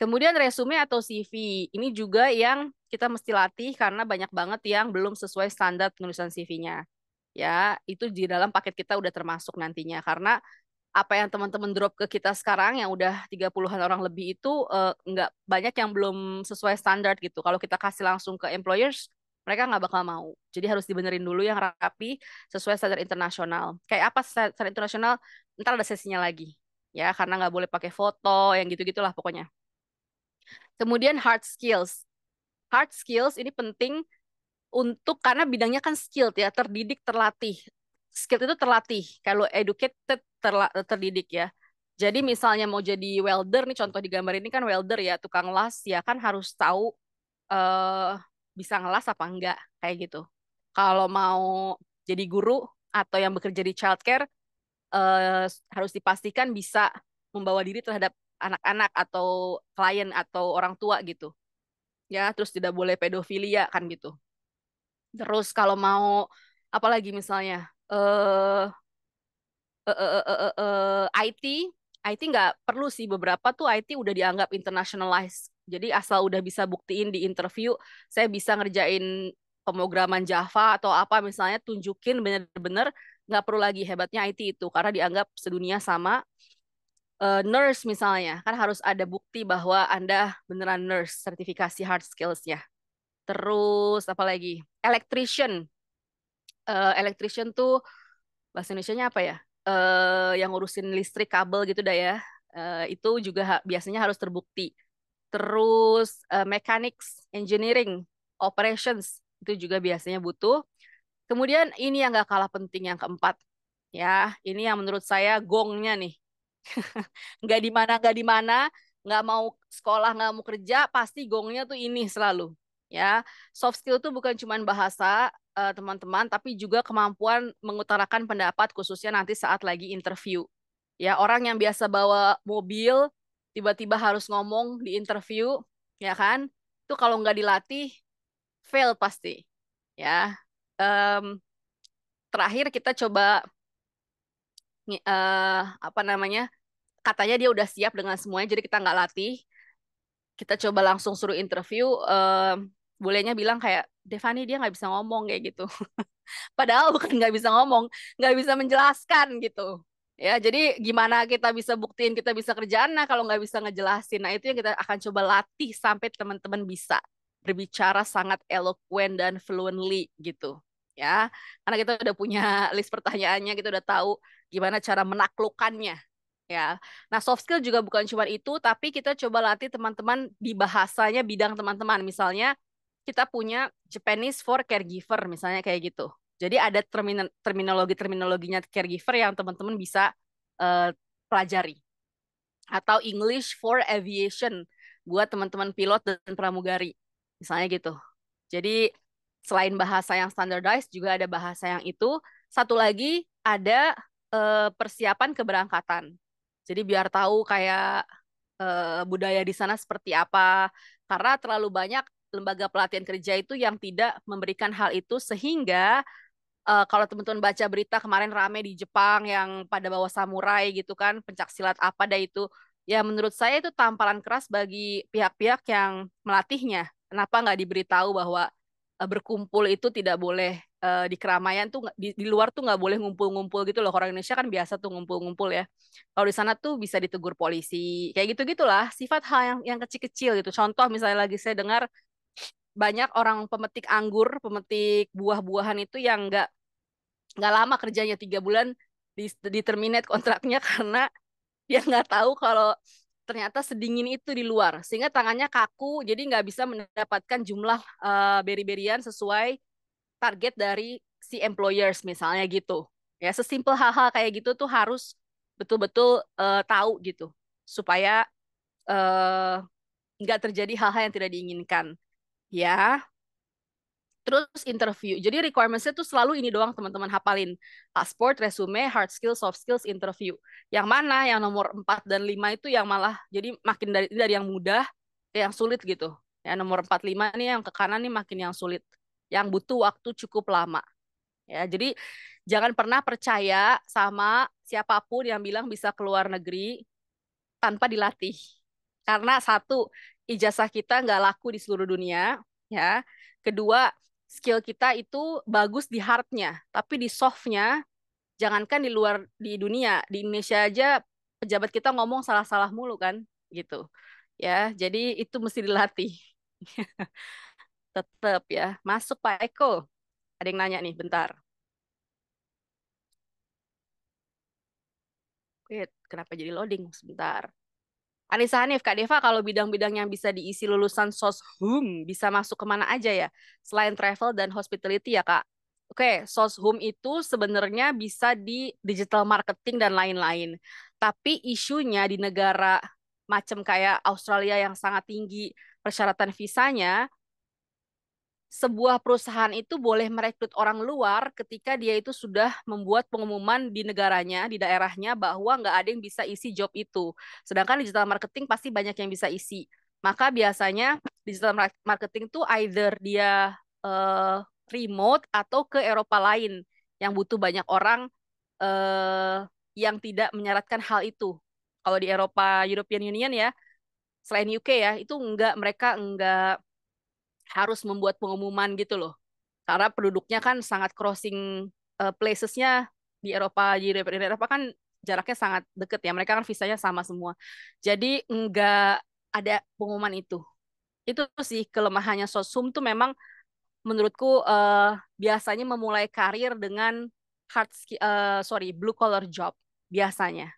Kemudian resume atau CV, ini juga yang kita mesti latih karena banyak banget yang belum sesuai standar penulisan CV-nya. Ya, itu di dalam paket kita udah termasuk nantinya karena apa yang teman-teman drop ke kita sekarang yang udah 30-an orang lebih itu nggak banyak yang belum sesuai standar gitu. Kalau kita kasih langsung ke employers, mereka nggak bakal mau. Jadi harus dibenerin dulu yang rapi sesuai standar internasional. Kayak apa standar internasional? Ntar ada sesinya lagi. Ya, karena nggak boleh pakai foto, yang gitu-gitulah pokoknya. Kemudian hard skills. Hard skills ini penting untuk karena bidangnya kan skilled ya, terdidik, terlatih. Skill itu terlatih. Kalau educated terdidik ya. Jadi misalnya mau jadi welder nih, contoh di gambar ini kan welder ya, tukang las ya kan harus tahu eh bisa ngelas apa enggak kayak gitu. Kalau mau jadi guru atau yang bekerja di childcare harus dipastikan bisa membawa diri terhadap anak-anak atau klien atau orang tua gitu. Ya, terus tidak boleh pedofilia kan gitu. Terus kalau mau apa lagi misalnya eh IT, IT nggak perlu sih, beberapa tuh IT udah dianggap internationalized. Jadi asal udah bisa buktiin di interview, saya bisa ngerjain pemrograman Java atau apa misalnya, tunjukin bener-bener nggak perlu lagi hebatnya IT itu karena dianggap sedunia sama. Nurse misalnya kan harus ada bukti bahwa Anda beneran nurse, sertifikasi hard skills-nya. Terus apa lagi? Electrician. Electrician tuh bahasa Indonesianya apa ya? yang ngurusin listrik kabel gitu dah ya. Itu juga biasanya harus terbukti. Terus mechanics, engineering, operations itu juga biasanya butuh. Kemudian ini yang gak kalah penting yang keempat. Ya, ini yang menurut saya gongnya nih. Nggak di mana, nggak di mana, nggak mau sekolah, nggak mau kerja, pasti gongnya tuh ini selalu. Ya, soft skill tuh bukan cuma bahasa, teman-teman, tapi juga kemampuan mengutarakan pendapat, khususnya nanti saat lagi interview. Ya, orang yang biasa bawa mobil, tiba-tiba harus ngomong di interview, ya kan? Itu kalau nggak dilatih, fail pasti. Ya, Em, terakhir kita coba apa namanya? Katanya dia udah siap dengan semuanya, jadi kita nggak latih. Kita coba langsung suruh interview. Bolehnya bilang kayak Devani dia nggak bisa ngomong kayak gitu. Padahal bukan nggak bisa ngomong, nggak bisa menjelaskan gitu. Ya, jadi gimana kita bisa buktiin kita bisa kerjaan nah kalau nggak bisa ngejelasin. Nah, itu yang kita akan coba latih sampai teman-teman bisa berbicara sangat eloquent dan fluently gitu. Ya, karena kita udah punya list pertanyaannya, kita udah tahu gimana cara menaklukkannya. Ya, nah soft skill juga bukan cuma itu, tapi kita coba latih teman-teman di bahasanya bidang teman-teman. Misalnya kita punya Japanese for caregiver, misalnya kayak gitu. Jadi ada terminologi-terminologinya caregiver yang teman-teman bisa eh, pelajari. Atau English for aviation buat teman-teman pilot dan pramugari, misalnya gitu. Jadi selain bahasa yang standardized juga ada bahasa yang itu. Satu lagi ada persiapan keberangkatan. Jadi biar tahu kayak budaya di sana seperti apa. Karena terlalu banyak lembaga pelatihan kerja itu yang tidak memberikan hal itu sehingga kalau teman-teman baca berita kemarin rame di Jepang yang pada bawa samurai gitu kan, pencak silat apa dah itu. Ya menurut saya itu tamparan keras bagi pihak-pihak yang melatihnya. Kenapa nggak diberitahu bahwa berkumpul itu tidak boleh di keramaian tuh di luar tuh nggak boleh ngumpul-ngumpul gitu loh. Orang Indonesia kan biasa tuh ngumpul-ngumpul ya. Kalau di sana tuh bisa ditegur polisi, kayak gitu-gitulah. Sifat hal yang kecil-kecil gitu. Contoh misalnya lagi saya dengar banyak orang pemetik anggur, pemetik buah-buahan itu yang nggak lama kerjanya 3 bulan di terminate kontraknya karena dia nggak tahu kalau ternyata sedingin itu di luar sehingga tangannya kaku jadi nggak bisa mendapatkan jumlah beri-berian sesuai target dari si employers misalnya gitu ya sesimpel hal-hal kayak gitu tuh harus betul-betul tahu gitu supaya eh, nggak terjadi hal-hal yang tidak diinginkan ya. Terus interview. Jadi requirements-nya tuh selalu ini doang teman-teman hafalin. Passport, resume, hard skills, soft skills, interview. Yang mana yang nomor 4 dan 5 itu yang malah jadi makin dari yang mudah ke yang sulit gitu. Ya nomor 4 5 nih yang ke kanan nih makin yang sulit. Yang butuh waktu cukup lama. Ya, jadi jangan pernah percaya sama siapapun yang bilang bisa keluar negeri tanpa dilatih. Karena satu, ijazah kita nggak laku di seluruh dunia, ya. Kedua, skill kita itu bagus di hardnya, tapi di softnya, jangankan di luar di dunia, di Indonesia aja pejabat kita ngomong salah-salah mulu kan, gitu. Ya, jadi itu mesti dilatih. Tetap ya. Masuk Pak Eko. Ada yang nanya nih, bentar. Wait, kenapa jadi loading? Sebentar. Anissa Hanif, Kak Deva, kalau bidang-bidang yang bisa diisi lulusan SOSHUM bisa masuk kemana aja ya? Selain travel dan hospitality ya, Kak? Oke, SOSHUM itu sebenarnya bisa di digital marketing dan lain-lain. Tapi isunya di negara macam kayak Australia yang sangat tinggi persyaratan visanya, sebuah perusahaan itu boleh merekrut orang luar ketika dia itu sudah membuat pengumuman di negaranya, di daerahnya bahwa nggak ada yang bisa isi job itu. Sedangkan digital marketing pasti banyak yang bisa isi. Maka biasanya digital marketing tuh either dia eh, remote atau ke Eropa lain yang butuh banyak orang yang tidak menyaratkan hal itu. Kalau di Eropa, European Union ya, selain UK ya, itu mereka enggak harus membuat pengumuman gitu loh. Karena penduduknya kan sangat crossing places-nya di Eropa kan jaraknya sangat deket ya. Mereka kan visanya sama semua. Jadi nggak ada pengumuman itu. Itu sih kelemahannya Sosum tuh memang menurutku biasanya memulai karir dengan blue collar job biasanya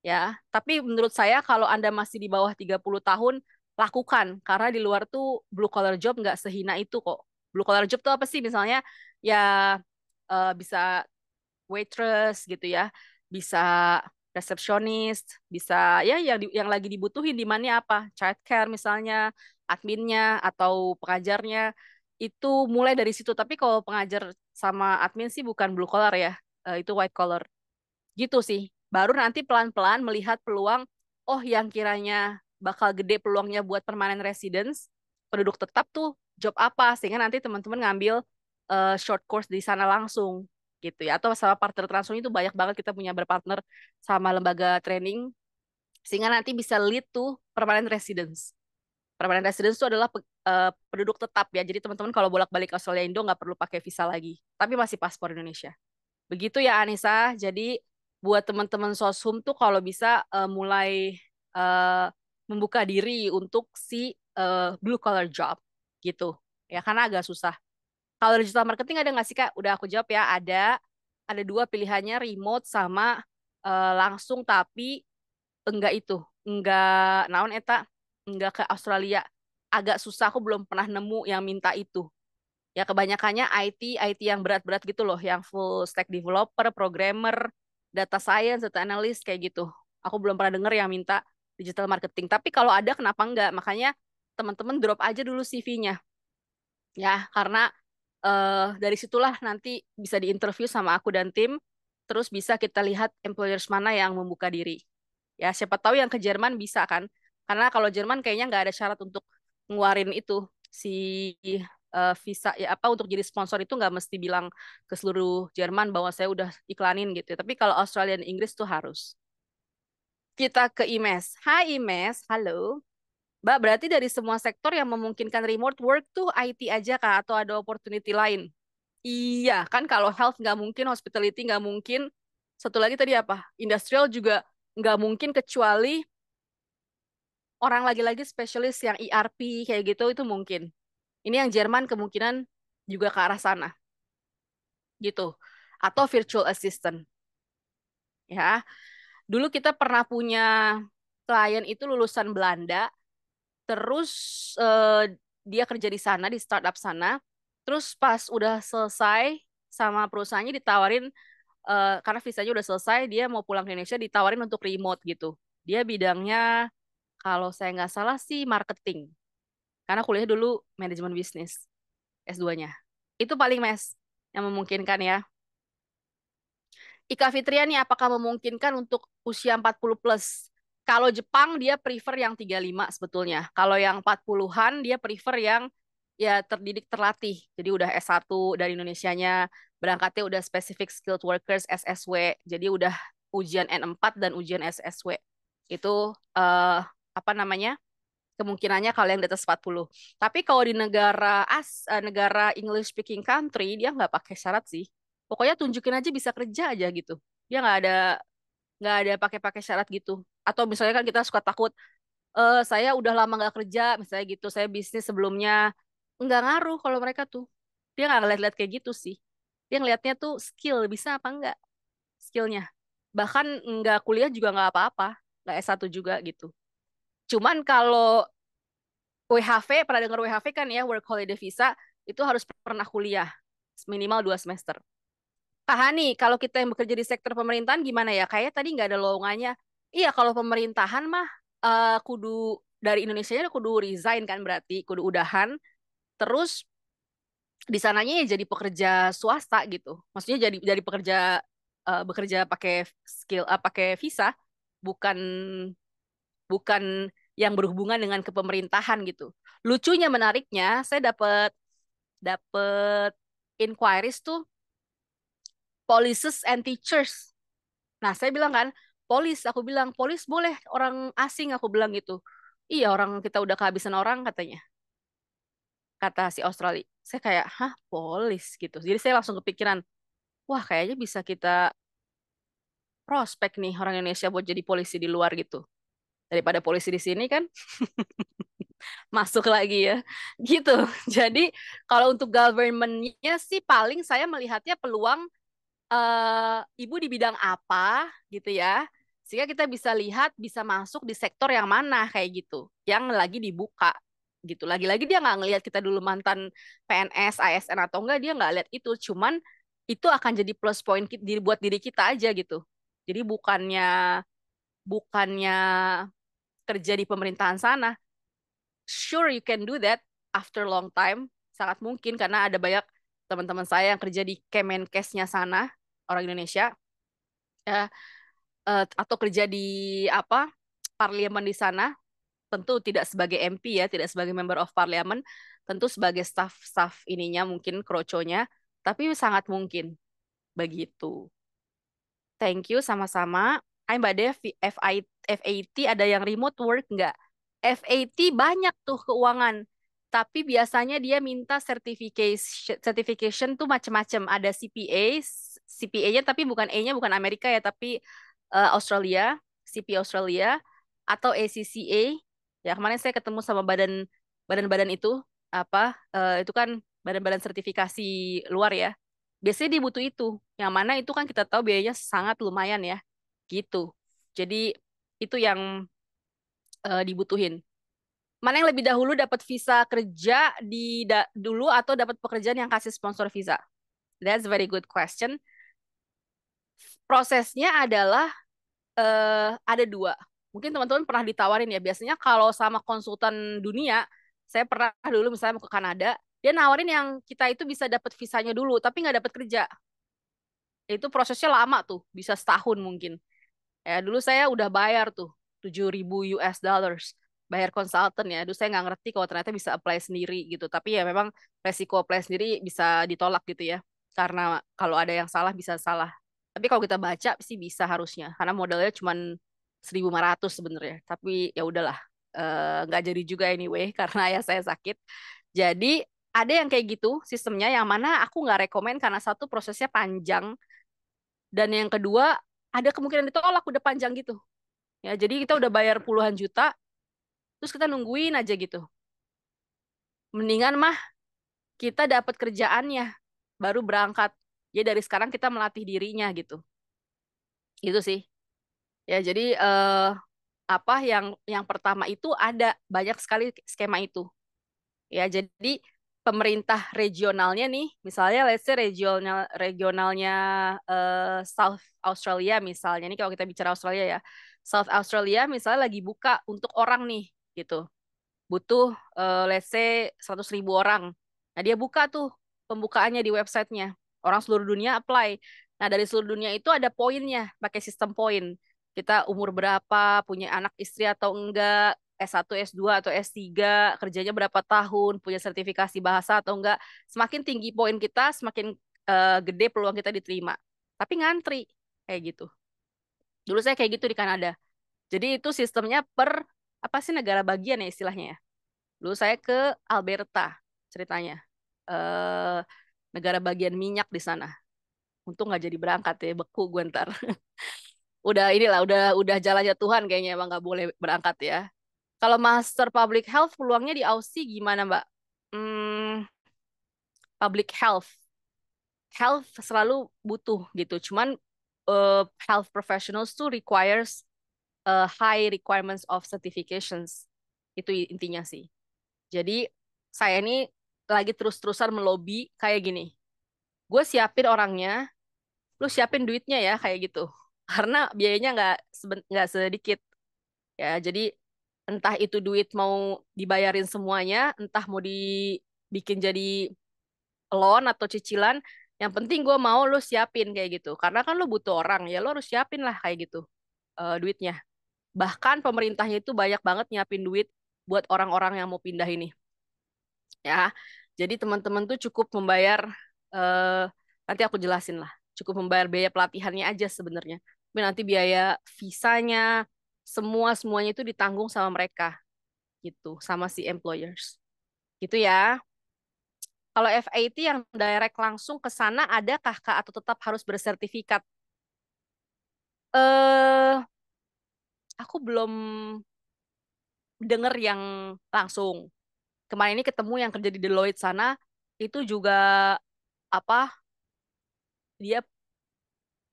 ya. Tapi menurut saya kalau Anda masih di bawah 30 tahun, lakukan. Karena di luar tuh blue collar job nggak sehina itu kok. Blue collar job tuh apa sih? Misalnya ya bisa waitress gitu ya, bisa resepsionis, bisa ya yang lagi dibutuhin di mana apa, childcare misalnya, adminnya atau pengajarnya itu mulai dari situ. Tapi kalau pengajar sama admin sih bukan blue collar ya, itu white collar. Gitu sih. Baru nanti pelan-pelan melihat peluang, oh yang kiranya bakal gede peluangnya buat permanent residence, penduduk tetap tuh job apa, sehingga nanti teman-teman ngambil short course di sana langsung gitu ya. Atau sama partner transfer itu banyak banget kita punya berpartner sama lembaga training, sehingga nanti bisa lead to permanent residence. Permanent residence itu adalah penduduk tetap ya. Jadi teman-teman kalau bolak-balik ke Australia Indo nggak perlu pakai visa lagi, tapi masih paspor Indonesia. Begitu ya Anissa. Jadi buat teman-teman Soshum tuh kalau bisa mulai eh, membuka diri untuk si blue collar job gitu. Ya karena agak susah. Kalau digital marketing ada nggak sih Kak? Udah aku jawab ya. Ada. Ada dua pilihannya remote sama langsung tapi enggak itu. Enggak naon eta. Enggak ke Australia. Agak susah aku belum pernah nemu yang minta itu. Ya kebanyakannya IT yang berat-berat gitu loh, yang full stack developer, programmer, data science, data analyst kayak gitu. Aku belum pernah denger yang minta digital marketing. Tapi kalau ada kenapa enggak? Makanya teman-teman drop aja dulu CV-nya. Ya, karena dari situlah nanti bisa diinterview sama aku dan tim, terus bisa kita lihat employers mana yang membuka diri. Ya, siapa tahu yang ke Jerman bisa kan? Karena kalau Jerman kayaknya nggak ada syarat untuk ngeluarin itu si visa ya apa untuk jadi sponsor itu nggak mesti bilang ke seluruh Jerman bahwa saya udah iklanin gitu. Tapi kalau Australia dan Inggris tuh harus. Kita ke Imes. Hai Imes, halo. Mbak, berarti dari semua sektor yang memungkinkan remote work tuh IT aja kah atau ada opportunity lain? Iya, kan kalau health nggak mungkin, hospitality nggak mungkin. Satu lagi tadi apa? Industrial juga nggak mungkin kecuali orang lagi-lagi spesialis yang ERP kayak gitu itu mungkin. Ini yang Jerman kemungkinan juga ke arah sana gitu. Atau virtual assistant ya. Dulu kita pernah punya klien itu lulusan Belanda, terus dia kerja di sana di startup sana. Terus pas udah selesai sama perusahaannya ditawarin karena visanya udah selesai, dia mau pulang ke Indonesia ditawarin untuk remote gitu. Dia bidangnya kalau saya nggak salah sih marketing. Karena kuliah dulu manajemen bisnis S2-nya. Itu paling mes yang memungkinkan ya. Ika Fitriani, apakah memungkinkan untuk usia 40 plus? Kalau Jepang dia prefer yang 35 sebetulnya. Kalau yang 40-an dia prefer yang ya terdidik terlatih. Jadi udah S1 dari Indonesianya, berangkatnya udah specific skilled workers SSW. Jadi udah ujian N4 dan ujian SSW. Itu apa namanya? Kemungkinannya kalau yang di atas 40. Tapi kalau di negara English speaking country dia nggak pakai syarat sih. Pokoknya tunjukin aja bisa kerja aja gitu. Dia nggak ada pakai-pakai syarat gitu. Atau misalnya kan kita suka takut, saya udah lama nggak kerja, misalnya gitu. Saya bisnis sebelumnya nggak ngaruh kalau mereka tuh. Dia nggak ngeliat-liat kayak gitu sih. Dia ngeliatnya tuh skill bisa apa enggak skillnya. Bahkan nggak kuliah juga nggak apa-apa, nggak S1 juga gitu. Cuman kalau WHV, pernah dengar WHV kan ya, Work Holiday Visa, itu harus pernah kuliah, minimal 2 semester. Kak Hani, kalau kita yang bekerja di sektor pemerintahan gimana ya? Kayaknya tadi nggak ada lowongannya. Iya, kalau pemerintahan mah kudu dari Indonesia kudu resign kan berarti, kudu udahan. Terus di sananya ya jadi pekerja swasta gitu. Maksudnya jadi pekerja bekerja pakai pakai visa, bukan bukan yang berhubungan dengan kepemerintahan gitu. Lucunya menariknya, saya dapat dapat inquiries tuh policies and teachers. Nah, saya bilang kan, aku bilang polis boleh orang asing aku bilang gitu. Iya, orang kita udah kehabisan orang katanya. Kata si Australia. Saya kayak, "Hah, polis gitu." Jadi saya langsung kepikiran, wah kayaknya bisa kita prospek nih orang Indonesia buat jadi polisi di luar gitu. Daripada polisi di sini kan masuk lagi ya gitu. Jadi kalau untuk government-nya sih paling saya melihatnya peluang ibu di bidang apa gitu ya, sehingga kita bisa lihat bisa masuk di sektor yang mana kayak gitu yang lagi dibuka gitu. Lagi-lagi dia nggak ngelihat kita dulu mantan PNS ASN atau enggak, dia nggak lihat itu, cuman itu akan jadi plus point buat diri kita aja gitu. Jadi bukannya bukannya kerja di pemerintahan sana, sure you can do that after long time, sangat mungkin karena ada banyak teman-teman saya yang kerja di Kemenkesnya sana, orang Indonesia, ya, atau kerja di apa parlemen di sana, tentu tidak sebagai MP ya, tidak sebagai member of parliament, tentu sebagai staff-staff ininya mungkin kroconya, tapi sangat mungkin begitu. Thank you sama-sama. Hai Mbak Dev, FAT ada yang remote work nggak? FAT banyak tuh keuangan. Tapi biasanya dia minta certification tuh macam-macam. Ada CPA, CPA-nya tapi bukan A-nya bukan Amerika ya, tapi Australia, CP Australia atau ACCA. Ya, kemarin saya ketemu sama badan-badan itu apa itu kan badan-badan sertifikasi luar ya. Biasanya dia butuh itu. Yang mana itu kan kita tahu biayanya sangat lumayan ya. Gitu. Jadi itu yang dibutuhin. Mana yang lebih dahulu dapat visa kerja dulu atau dapat pekerjaan yang kasih sponsor visa? That's a very good question. Prosesnya adalah ada dua. Mungkin teman-teman pernah ditawarin ya. Biasanya kalau sama konsultan dunia, saya pernah dulu misalnya mau ke Kanada, dia nawarin yang kita itu bisa dapat visanya dulu, tapi nggak dapat kerja. Itu prosesnya lama tuh, bisa setahun mungkin. Ya, dulu saya udah bayar tuh 7.000 US dollars, bayar konsultan ya. Dulu saya nggak ngerti kalau ternyata bisa apply sendiri gitu. Tapi ya memang resiko apply sendiri bisa ditolak gitu ya. Karena kalau ada yang salah bisa salah. Tapi kalau kita baca sih bisa harusnya. Karena modalnya cuma 1.500 sebenarnya. Tapi ya udahlah. Nggak jadi juga anyway karena ayah saya sakit. Jadi ada yang kayak gitu sistemnya yang mana aku nggak rekomen karena satu prosesnya panjang dan yang kedua ada kemungkinan ditolak udah panjang gitu. Ya, jadi kita udah bayar puluhan juta, terus kita nungguin aja gitu. Mendingan mah kita dapat kerjaannya, baru berangkat. Ya dari sekarang kita melatih dirinya gitu. Gitu sih. Ya, jadi apa yang pertama itu ada banyak sekali skema itu. Ya, jadi pemerintah regionalnya nih, misalnya let's say regionalnya South Australia misalnya, nih kalau kita bicara Australia ya, South Australia misalnya lagi buka untuk orang nih, gitu. Butuh let's say 100.000 orang. Nah, dia buka tuh pembukaannya di websitenya. Orang seluruh dunia apply. Nah, dari seluruh dunia itu ada poinnya, pakai sistem poin. Kita umur berapa, punya anak istri atau enggak, S1, S2 atau S3, kerjanya berapa tahun, punya sertifikasi bahasa atau enggak. Semakin tinggi poin kita, semakin gede peluang kita diterima. Tapi ngantri, kayak gitu. Dulu saya kayak gitu di Kanada. Jadi itu sistemnya per, apa sih negara bagian ya istilahnya ya. Dulu saya ke Alberta ceritanya. Eh negara bagian minyak di sana. Untung nggak jadi berangkat ya, beku gue ntar. Udah inilah, udah jalannya Tuhan kayaknya emang nggak boleh berangkat ya. Kalau Master Public Health peluangnya di Aussie gimana Mbak? Hmm, public health, health selalu butuh gitu. Cuman health professionals tuh requires high requirements of certifications. Itu intinya sih. Jadi saya ini lagi terus-terusan melobi kayak gini. Gue siapin orangnya, lu siapin duitnya ya kayak gitu. Karena biayanya nggak sedikit ya. Jadi entah itu duit mau dibayarin semuanya, entah mau dibikin jadi loan atau cicilan. Yang penting gue mau lu siapin kayak gitu. Karena kan lu butuh orang ya, lu harus siapin lah kayak gitu duitnya. Bahkan pemerintahnya itu banyak banget nyiapin duit buat orang-orang yang mau pindah ini. Ya, jadi teman-teman tuh cukup membayar eh nanti aku jelasin lah. Cukup membayar biaya pelatihannya aja sebenarnya. Tapi nanti biaya visanya semuanya itu ditanggung sama mereka gitu, sama si employers. Gitu ya. Kalau FAT yang direct langsung ke sana adakah Kak atau tetap harus bersertifikat? Eh, aku belum denger yang langsung. Kemarin ini ketemu yang kerja di Deloitte sana itu juga apa? Dia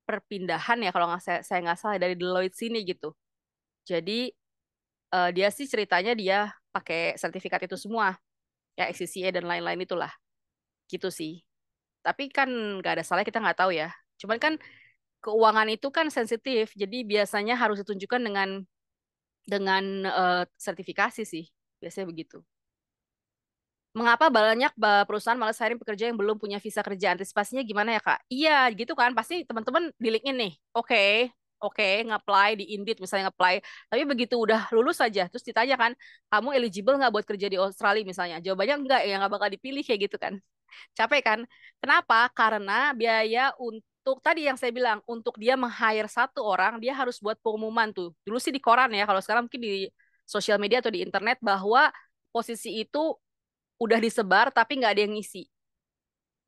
perpindahan ya kalau nggak saya nggak salah dari Deloitte sini gitu. Jadi dia sih ceritanya dia pakai sertifikat itu semua, ya XCCA dan lain-lain itulah, gitu sih. Tapi kan nggak ada salah kita nggak tahu ya. Cuman kan keuangan itu kan sensitif, jadi biasanya harus ditunjukkan dengan sertifikasi sih, biasanya begitu. Mengapa banyak perusahaan malas hiring pekerja yang belum punya visa kerja? Antisipasinya gimana ya, Kak? Iya, gitu kan. Pasti teman-teman di LinkedIn nih. Oke, oke, nge-apply di Indeed misalnya nge-apply. Tapi begitu udah lulus saja, terus ditanya kan, kamu eligible nggak buat kerja di Australia misalnya? Jawabannya enggak, ya nggak bakal dipilih kayak gitu kan. Capek kan? Kenapa? Karena biaya untuk tadi yang saya bilang, untuk dia meng-hire satu orang, dia harus buat pengumuman tuh. Dulu sih di koran ya, kalau sekarang mungkin di sosial media atau di internet bahwa posisi itu udah disebar tapi nggak ada yang ngisi.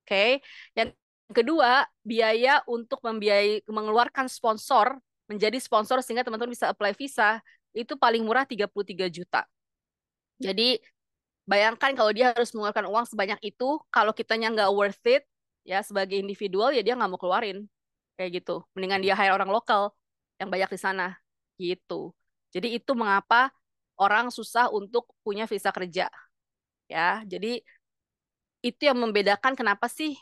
Oke. Yang kedua, biaya untuk mengeluarkan sponsor, menjadi sponsor sehingga teman-teman bisa apply visa, itu paling murah 33 juta. Jadi bayangkan kalau dia harus mengeluarkan uang sebanyak itu, kalau kitanya nggak worth it, ya sebagai individual ya dia nggak mau keluarin. Kayak gitu. Mendingan dia hire orang lokal yang banyak di sana. Gitu. Jadi itu mengapa orang susah untuk punya visa kerja. Ya, jadi itu yang membedakan kenapa sih,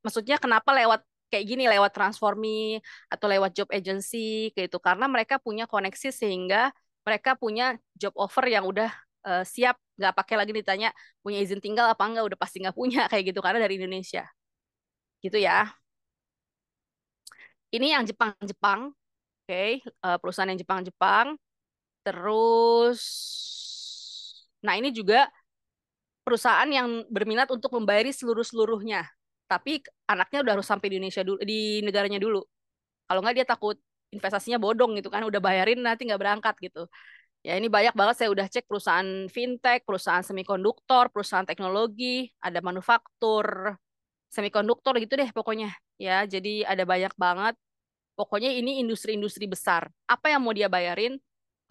maksudnya kenapa lewat kayak gini, lewat Transformi atau lewat job agency kayak itu, karena mereka punya koneksi sehingga mereka punya job offer yang udah siap, nggak pakai lagi ditanya punya izin tinggal apa enggak, udah pasti nggak punya kayak gitu karena dari Indonesia gitu ya. Ini yang Jepang-Jepang, oke, perusahaan yang Jepang-Jepang. Terus, nah ini juga perusahaan yang berminat untuk membayari seluruh-seluruhnya. Tapi anaknya udah harus sampai di Indonesia dulu, di negaranya dulu. Kalau nggak dia takut investasinya bodong gitu kan, udah bayarin nanti nggak berangkat gitu. Ya ini banyak banget saya udah cek perusahaan fintech, perusahaan semikonduktor, perusahaan teknologi, ada manufaktur, semikonduktor gitu deh pokoknya. Ya, jadi ada banyak banget. Pokoknya ini industri-industri besar. Apa yang mau dia bayarin?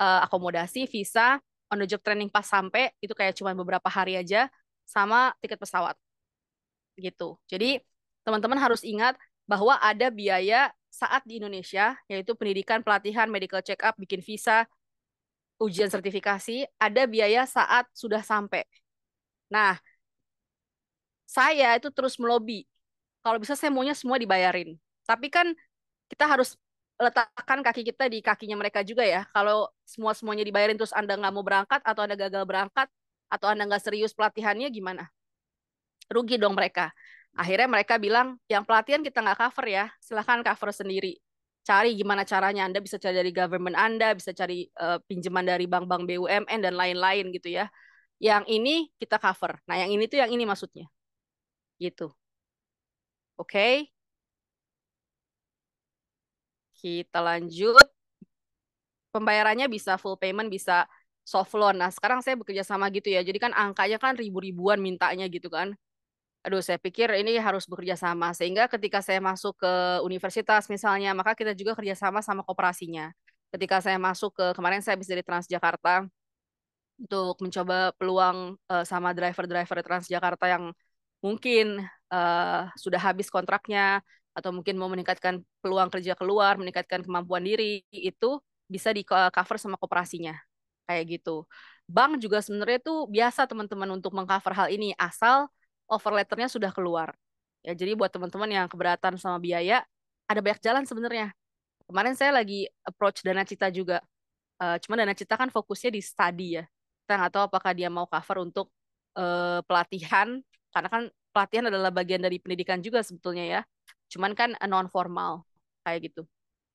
Akomodasi, visa, on the job training pas sampai, itu kayak cuma beberapa hari aja, sama tiket pesawat gitu. Jadi teman-teman harus ingat bahwa ada biaya saat di Indonesia, yaitu pendidikan, pelatihan, medical check up, bikin visa, ujian sertifikasi, ada biaya saat sudah sampai. Nah, saya itu terus melobi. Kalau bisa saya maunya semua dibayarin. Tapi kan kita harus letakkan kaki kita di kakinya mereka juga ya. Kalau semua-semuanya dibayarin terus Anda nggak mau berangkat atau Anda gagal berangkat atau Anda nggak serius pelatihannya gimana? Rugi dong mereka. Akhirnya mereka bilang, yang pelatihan kita nggak cover ya, silahkan cover sendiri. Cari gimana caranya, Anda bisa cari dari government Anda, bisa cari pinjaman dari bank-bank BUMN dan lain-lain gitu ya. Yang ini kita cover. Nah, yang ini tuh yang ini maksudnya. Gitu. Oke, kita lanjut. Pembayarannya bisa full payment, bisa soft loan. Nah, sekarang saya bekerja sama gitu ya. Jadi kan angkanya kan ribu-ribuan mintanya gitu kan. Aduh, saya pikir ini harus bekerja sama. Sehingga ketika saya masuk ke universitas misalnya, maka kita juga kerjasama sama koperasinya. Ketika saya masuk ke, kemarin saya habis dari Transjakarta, untuk mencoba peluang sama driver-driver Transjakarta yang mungkin sudah habis kontraknya, atau mungkin mau meningkatkan peluang kerja keluar, meningkatkan kemampuan diri, itu bisa di cover sama koperasinya. Kayak gitu. Bank juga sebenarnya tuh biasa teman-teman untuk mengcover hal ini, asal offer letternya sudah keluar. Ya, jadi buat teman-teman yang keberatan sama biaya, ada banyak jalan sebenarnya. Kemarin saya lagi approach Dana Cita juga. Cuma Dana Cita kan fokusnya di study ya. Kita nggak tahu apakah dia mau cover untuk pelatihan, karena kan pelatihan adalah bagian dari pendidikan juga sebetulnya ya. Cuman kan non formal kayak gitu.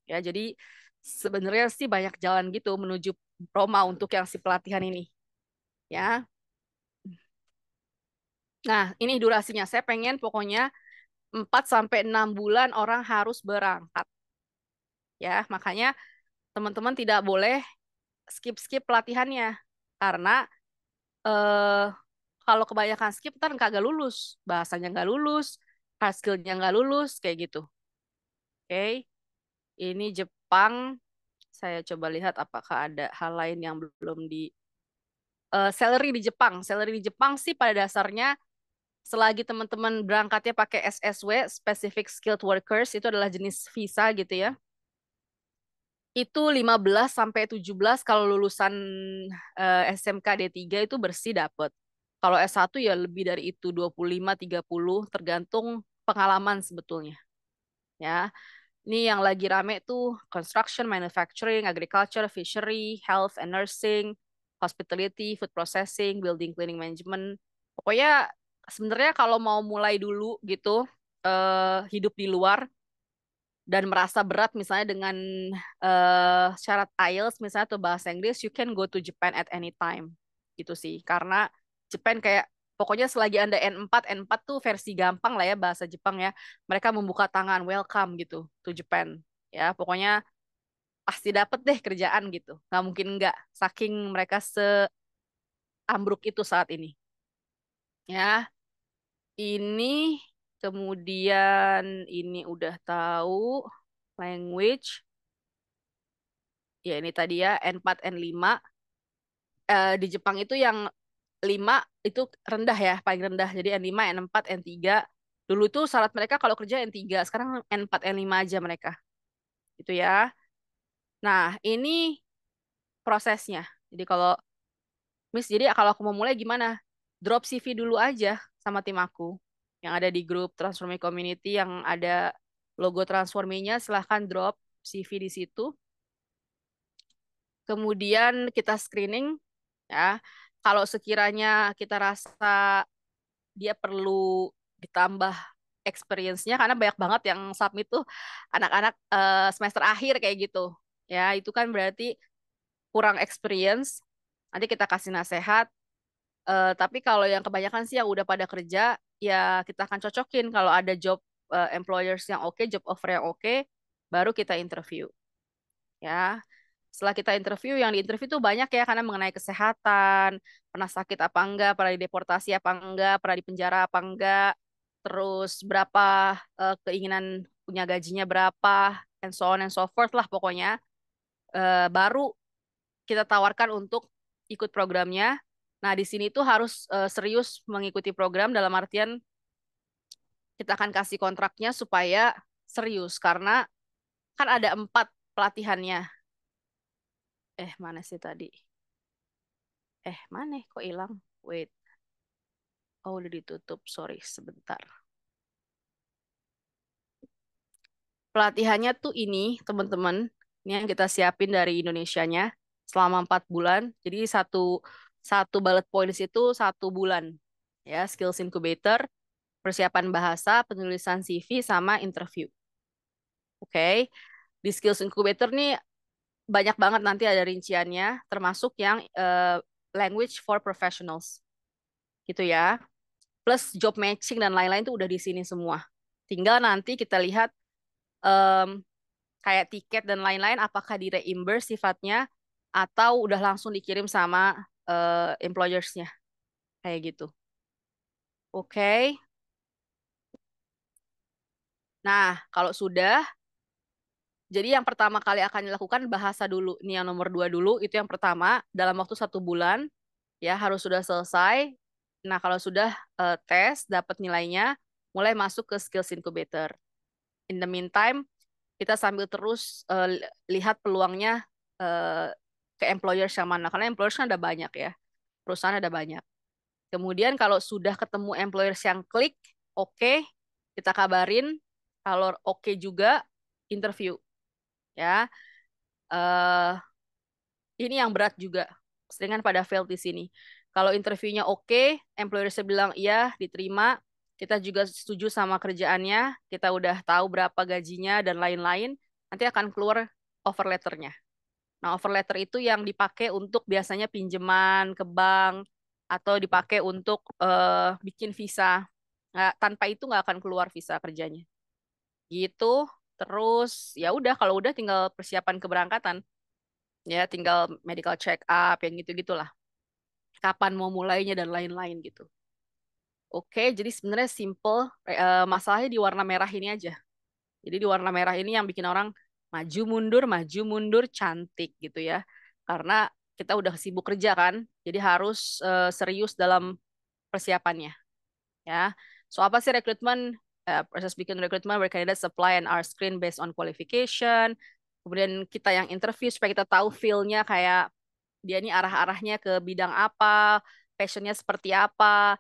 Ya, jadi sebenarnya sih banyak jalan gitu menuju Roma untuk yang si pelatihan ini. Ya. Nah, ini durasinya. Saya pengen pokoknya 4 sampai 6 bulan orang harus berangkat. Ya, makanya teman-teman tidak boleh skip-skip pelatihannya. Karena eh kalau kebanyakan skip ntar kagak lulus, bahasanya nggak lulus, hard skill-nya nggak lulus, kayak gitu. Oke, ini Jepang. Saya coba lihat apakah ada hal lain yang belum di salary di Jepang. Salary di Jepang sih pada dasarnya Selagi teman-teman berangkatnya pakai SSW, Specific Skilled Workers, itu adalah jenis visa gitu ya. Itu 15 sampai 17 kalau lulusan SMK D3 itu bersih dapat. Kalau S1 ya lebih dari itu 25 30 tergantung pengalaman sebetulnya. Ya. Ini yang lagi rame tuh construction, manufacturing, agriculture, fishery, health and nursing, hospitality, food processing, building cleaning management. Pokoknya sebenarnya kalau mau mulai dulu gitu hidup di luar dan merasa berat misalnya dengan syarat IELTS misalnya atau bahasa Inggris, you can go to Japan at any time. Gitu sih. Karena Japan kayak pokoknya selagi Anda N4, N4 tuh versi gampang lah ya bahasa Jepang ya. Mereka membuka tangan, welcome gitu to Japan. Ya, pokoknya pasti dapet deh kerjaan gitu. Nggak mungkin nggak, saking mereka seambruk itu saat ini. Ya, ini kemudian ini udah tahu language. Ya ini tadi ya N4 N5. Di Jepang itu yang 5 itu rendah ya, paling rendah. Jadi N5, N4, N3. Dulu tuh syarat mereka kalau kerja N3, sekarang N4, N5 aja mereka. Gitu ya. Nah, ini prosesnya. Jadi kalau Miss, jadi kalau aku mau mulai gimana? Drop CV dulu aja sama tim aku yang ada di grup Transformi Community yang ada logo Transforminya, silahkan drop CV di situ. Kemudian kita screening ya. Kalau sekiranya kita rasa dia perlu ditambah experience-nya karena banyak banget yang submit tuh anak-anak semester akhir kayak gitu. Ya, itu kan berarti kurang experience. Nanti kita kasih nasihat. Tapi kalau yang kebanyakan sih yang udah pada kerja, ya kita akan cocokin kalau ada job employers yang oke, job offer yang oke, baru kita interview. Ya, setelah kita interview, yang diinterview tuh banyak ya karena mengenai kesehatan, pernah sakit apa enggak, pernah dideportasi apa enggak, pernah dipenjara apa enggak, terus berapa keinginan punya gajinya berapa, and so on and so forth lah pokoknya. Baru kita tawarkan untuk ikut programnya. Nah, di sini tuh harus serius mengikuti program dalam artian kita akan kasih kontraknya supaya serius karena kan ada 4 pelatihannya. Mana sih tadi? Mana kok hilang? Wait. Oh, udah ditutup. Sorry, sebentar. Pelatihannya tuh ini, teman-teman. Ini yang kita siapin dari Indonesianya selama 4 bulan. Jadi satu satu bullet points itu 1 bulan. Ya, skills incubator, persiapan bahasa, penulisan CV, sama interview. Oke. Di skills incubator nih banyak banget nanti ada rinciannya, termasuk yang language for professionals. Gitu ya. Plus job matching dan lain-lain itu udah di sini semua. Tinggal nanti kita lihat em, kayak tiket dan lain-lain apakah di reimburse sifatnya atau udah langsung dikirim sama employersnya kayak gitu. Oke. Nah, kalau sudah, jadi yang pertama kali akan dilakukan bahasa dulu. Ini yang nomor 2 dulu, itu yang pertama dalam waktu 1 bulan ya harus sudah selesai. Nah, kalau sudah tes dapat nilainya, mulai masuk ke skills incubator. In the meantime, kita sambil terus lihat peluangnya eh, ke employers yang mana. Karena employers kan ada banyak ya. Perusahaan ada banyak. Kemudian kalau sudah ketemu employers yang klik, oke, kita kabarin. Kalau oke juga, interview. Ya, eh ini yang berat juga. Seringan pada fail di sini. Kalau interviewnya oke, employersnya bilang iya, diterima. Kita juga setuju sama kerjaannya. Kita udah tahu berapa gajinya dan lain-lain. Nanti akan keluar offer letternya. Nah, offer letter itu yang dipakai untuk biasanya pinjaman ke bank atau dipakai untuk bikin visa. Nggak, tanpa itu nggak akan keluar visa kerjanya. Gitu. Terus ya udah kalau udah tinggal persiapan keberangkatan. Ya, tinggal medical check up yang gitu-gitulah. Kapan mau mulainya dan lain-lain gitu. Oke, jadi sebenarnya simple. Masalahnya di warna merah ini aja. Jadi di warna merah ini yang bikin orang maju mundur, cantik gitu ya. Karena kita udah sibuk kerja kan, jadi harus serius dalam persiapannya. ya. So apa sih rekrutmen? Proses bikin rekrutmen where candidates apply and are screened based on qualification. Kemudian kita yang interview supaya kita tahu feel-nya kayak dia ini arah-arahnya ke bidang apa, passionnya seperti apa,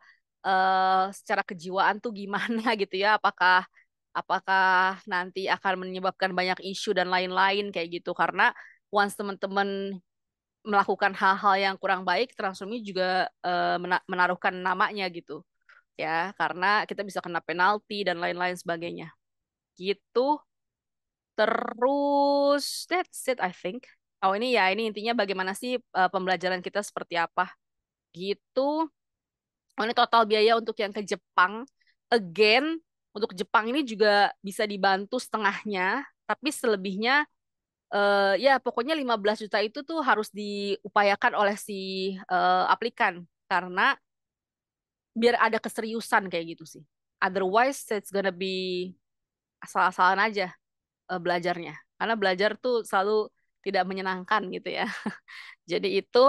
secara kejiwaan tuh gimana gitu ya, apakah apakah nanti akan menyebabkan banyak isu dan lain-lain kayak gitu. Karena once teman-teman melakukan hal-hal yang kurang baik, Transformi juga menaruhkan namanya gitu ya, karena kita bisa kena penalti dan lain-lain sebagainya. Gitu. Terus that's it I think. Oh ini ya, ini intinya bagaimana sih pembelajaran kita seperti apa gitu. Oh, ini total biaya untuk yang ke Jepang. Again, untuk Jepang ini juga bisa dibantu setengahnya, tapi selebihnya ya pokoknya 15 juta itu tuh harus diupayakan oleh si aplikan karena biar ada keseriusan kayak gitu sih. Otherwise it's gonna be asal-asalan aja belajarnya. Karena belajar tuh selalu tidak menyenangkan gitu ya. Jadi itu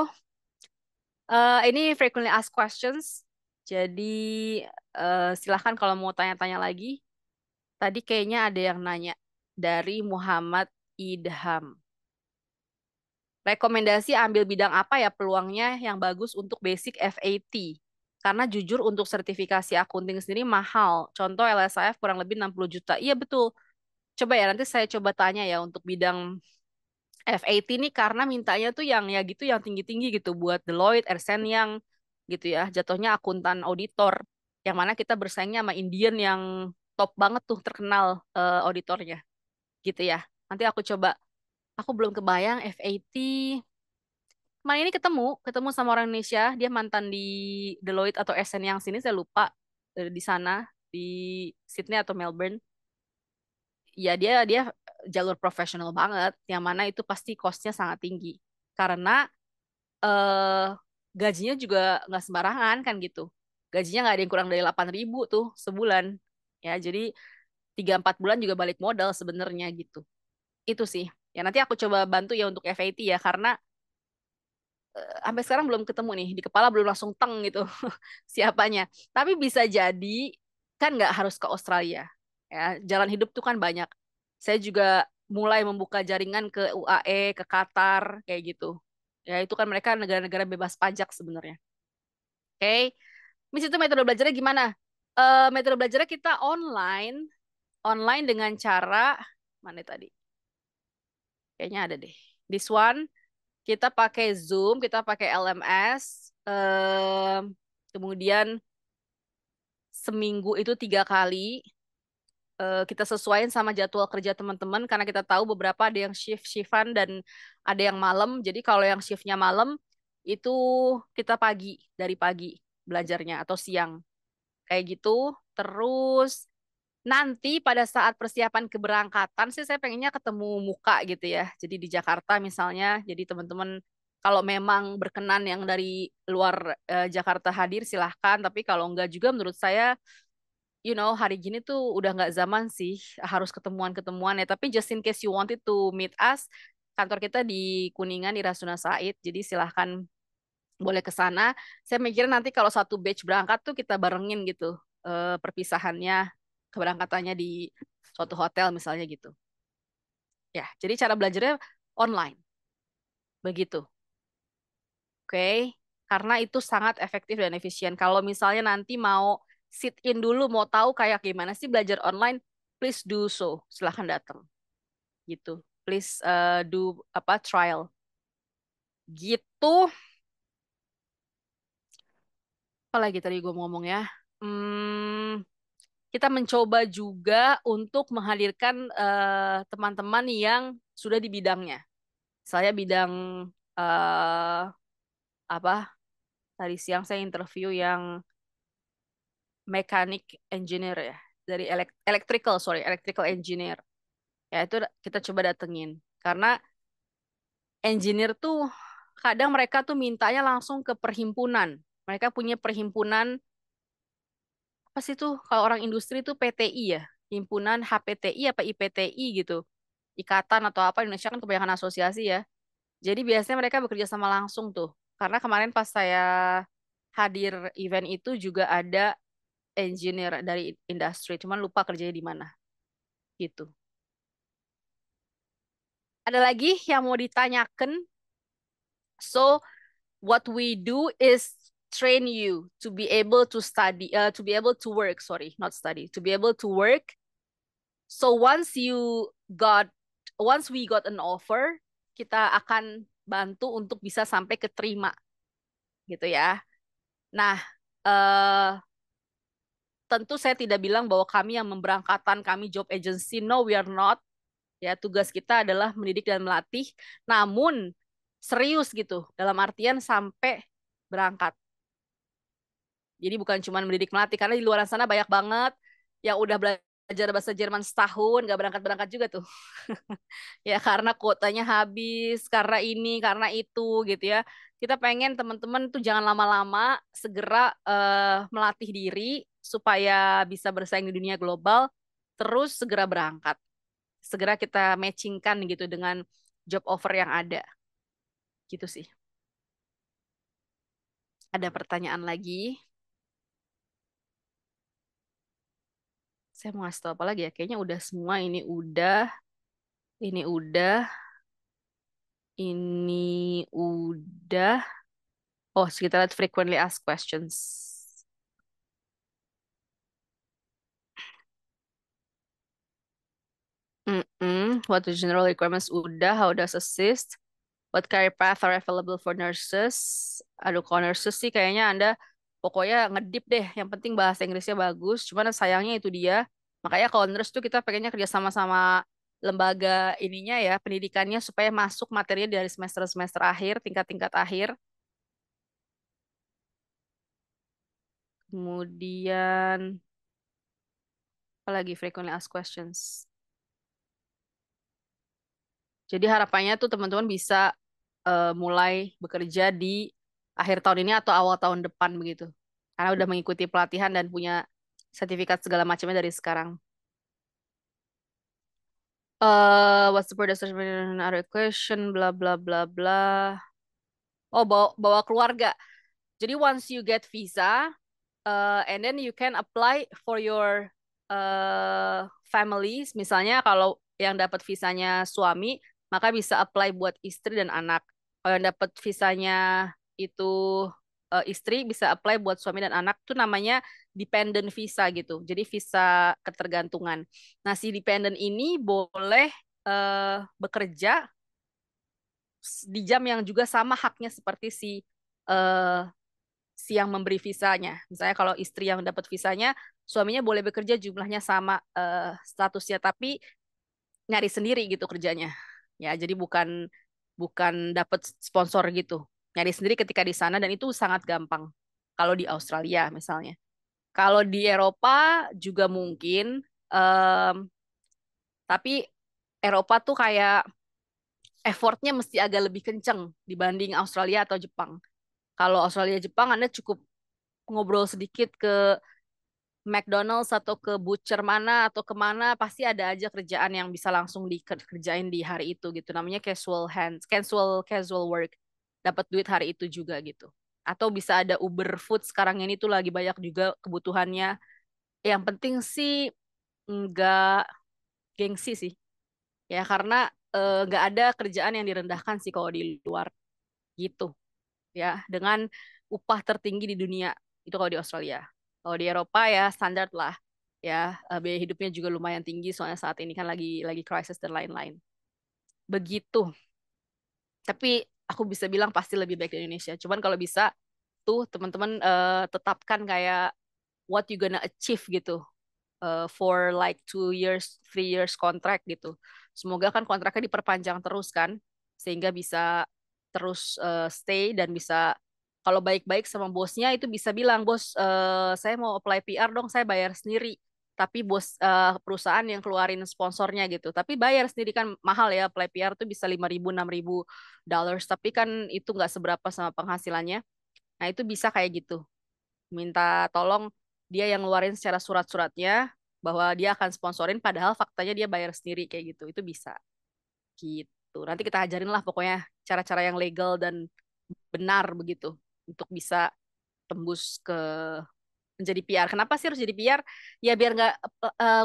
ini frequently asked questions. Jadi silahkan kalau mau tanya-tanya lagi. Tadi kayaknya ada yang nanya dari Muhammad Idham. Rekomendasi ambil bidang apa ya peluangnya yang bagus untuk basic FAT? Karena jujur untuk sertifikasi akunting sendiri mahal. Contoh LSIF kurang lebih 60 juta. Iya betul. Coba ya nanti saya coba tanya ya untuk bidang FAT nih karena mintanya tuh yang ya gitu yang tinggi-tinggi gitu buat Deloitte, Ernst Young gitu ya. Jatuhnya akuntan auditor. Yang mana kita bersaingnya sama Indian yang top banget tuh terkenal auditornya gitu ya. Nanti aku coba. Aku belum kebayang FAT. Kemarin ini ketemu sama orang Indonesia. Dia mantan di Deloitte atau Ernst Young sini saya lupa di sana di Sydney atau Melbourne. Ya dia jalur profesional banget. Yang mana itu pasti cost-nya sangat tinggi. Karena eh gajinya juga nggak sembarangan kan gitu. Gajinya nggak ada yang kurang dari 8.000 tuh sebulan. Ya, jadi 3-4 bulan juga balik modal sebenarnya gitu. Itu sih. Ya nanti aku coba bantu ya untuk FAT ya karena sampai sekarang belum ketemu nih di kepala belum langsung teng gitu siapanya. Tapi bisa jadi kan nggak harus ke Australia. Ya, jalan hidup tuh kan banyak. Saya juga mulai membuka jaringan ke UAE, ke Qatar kayak gitu. Ya itu kan mereka negara-negara bebas pajak sebenarnya. Oke. Miss itu metode belajarnya gimana? Metode belajarnya kita online, online dengan cara mana tadi? Kayaknya ada deh. This one kita pakai Zoom, kita pakai LMS, kemudian seminggu itu 3 kali. Kita sesuaiin sama jadwal kerja teman-teman karena kita tahu beberapa ada yang shift-shiftan dan ada yang malam. Jadi kalau yang shiftnya malam itu kita pagi dari pagi belajarnya atau siang kayak gitu. Terus nanti pada saat persiapan keberangkatan sih saya pengennya ketemu muka gitu ya. Jadi di Jakarta misalnya, jadi teman-teman kalau memang berkenan yang dari luar Jakarta hadir silahkan. Tapi kalau enggak juga menurut saya, hari gini tuh udah nggak zaman sih harus ketemuan-ketemuan ya. Tapi just in case you wanted to meet us, kantor kita di Kuningan di Rasuna Said. Jadi silahkan boleh ke sana. Saya mikir nanti kalau satu batch berangkat tuh kita barengin gitu perpisahannya, keberangkatannya di suatu hotel misalnya gitu. Ya, jadi cara belajarnya online. Begitu. Oke. Karena itu sangat efektif dan efisien. Kalau misalnya nanti mau sit in dulu, mau tahu kayak gimana sih belajar online, please do so. Silahkan datang. Gitu. Please do apa trial. Gitu. Apalagi tadi gue ngomong ya. Hmm, kita mencoba juga untuk menghadirkan teman-teman yang sudah di bidangnya. Saya bidang eh, apa? Tadi siang saya interview yang mechanic engineer ya, dari electrical engineer. Ya itu kita coba datengin. Karena engineer tuh kadang mereka tuh mintanya langsung ke perhimpunan. Mereka punya perhimpunan apa sih tuh kalau orang industri tuh PTI ya, himpunan HPTI apa IPTI gitu. Ikatan atau apa Indonesia kan kebanyakan asosiasi ya. Jadi biasanya mereka bekerja sama langsung tuh. Karena kemarin pas saya hadir event itu juga ada engineer dari industri, cuman lupa kerjanya di mana gitu. Ada lagi yang mau ditanyakan? So, what we do is train you to be able to study, to be able to work, sorry, not study, to be able to work. So once we got an offer, kita akan bantu untuk bisa sampai keterima gitu ya. Nah, eh, tentu saya tidak bilang bahwa kami yang memberangkatkan, kami job agency. No, we are not. Ya, tugas kita adalah mendidik dan melatih. Namun serius gitu, dalam artian sampai berangkat. Jadi bukan cuma mendidik melatih, karena di luar sana banyak banget yang udah belajar bahasa Jerman setahun, gak berangkat-berangkat juga tuh. Ya karena kuotanya habis, karena ini, karena itu gitu ya. Kita pengen teman-teman tuh jangan lama-lama, segera melatih diri supaya bisa bersaing di dunia global, terus segera berangkat. Segera kita matchingkan gitu dengan job offer yang ada. Gitu sih. Ada pertanyaan lagi? Saya mau ngasih tahu apa lagi ya? Kayaknya udah semua, ini udah, ini udah. Oh, kita lihat frequently asked questions. What the general requirements udah, how does assist, what career path are available for nurses. Aduh, kalau nurses sih kayaknya Anda pokoknya ngedip deh. Yang penting bahasa Inggrisnya bagus. Cuman sayangnya itu dia. Makanya kalau nurse tuh kita pengennya kerja sama-sama lembaga ininya ya, pendidikannya supaya masuk materinya dari semester-semester akhir, tingkat-tingkat akhir. Kemudian, apalagi frequently asked questions. Jadi harapannya tuh teman-teman bisa mulai bekerja di akhir tahun ini atau awal tahun depan begitu. Karena udah mengikuti pelatihan dan punya sertifikat segala macamnya dari sekarang. What's the product other question, bla bla bla bla. Oh, bawa keluarga. Jadi once you get visa, and then you can apply for your families. Misalnya kalau yang dapat visanya suami, maka bisa apply buat istri dan anak. Kalau yang dapat visanya itu istri, bisa apply buat suami dan anak. Itu namanya dependent visa gitu. Jadi visa ketergantungan. Nah, si dependent ini boleh bekerja di jam yang juga sama haknya seperti eh, si yang memberi visanya. Misalnya kalau istri yang dapat visanya, suaminya boleh bekerja jumlahnya sama statusnya, tapi nyari sendiri gitu kerjanya. Ya, jadi bukan bukan dapat sponsor gitu. Nyari sendiri ketika di sana dan itu sangat gampang. Kalau di Australia misalnya. Kalau di Eropa juga mungkin, em, tapi Eropa tuh kayak effortnya mesti agak lebih kenceng dibanding Australia atau Jepang. Kalau Australia Jepang Anda cukup ngobrol sedikit ke McDonald's atau ke butcher mana atau kemana pasti ada aja kerjaan yang bisa langsung dikerjain di hari itu gitu. Namanya casual hands, casual casual work. Dapat duit hari itu juga gitu. Atau bisa ada Uber Food sekarang ini tuh lagi banyak juga kebutuhannya. Yang penting sih nggak gengsi sih. Ya karena nggak ada kerjaan yang direndahkan sih kalau di luar gitu. Ya dengan upah tertinggi di dunia itu kalau di Australia. Kalau di Eropa ya standar lah. Ya, biaya hidupnya juga lumayan tinggi soalnya saat ini kan lagi krisis dan lain-lain. Begitu. Tapi aku bisa bilang pasti lebih baik di Indonesia. Cuman kalau bisa tuh teman-teman tetapkan kayak what you gonna achieve gitu for like 2 years, 3 years contract gitu. Semoga kan kontraknya diperpanjang terus kan, sehingga bisa terus stay dan bisa kalau baik-baik sama bosnya itu bisa bilang, bos, saya mau apply PR dong, saya bayar sendiri. Tapi bos perusahaan yang keluarin sponsornya gitu. Tapi bayar sendiri kan mahal ya, apply PR tuh bisa 5.000, 6.000 dollars. Tapi kan itu nggak seberapa sama penghasilannya. Nah itu bisa kayak gitu minta tolong dia yang ngeluarin secara surat-suratnya bahwa dia akan sponsorin padahal faktanya dia bayar sendiri kayak gitu. Itu bisa gitu. Nanti kita ajarin lah pokoknya cara-cara yang legal dan benar begitu untuk bisa tembus ke menjadi PR. Kenapa sih harus jadi PR? Ya biar nggak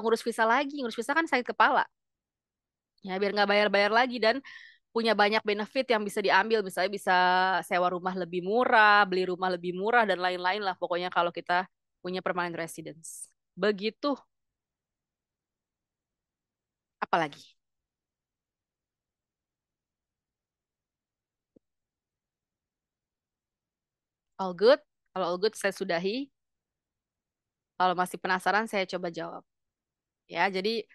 ngurus visa lagi. Ngurus visa kan sakit kepala. Ya biar nggak bayar-bayar lagi dan punya banyak benefit yang bisa diambil. Misalnya bisa sewa rumah lebih murah, beli rumah lebih murah, dan lain-lain lah. Pokoknya kalau kita punya permanent residence. Begitu. Apalagi? All good? Kalau all good saya sudahi. Kalau masih penasaran saya coba jawab. Ya, jadi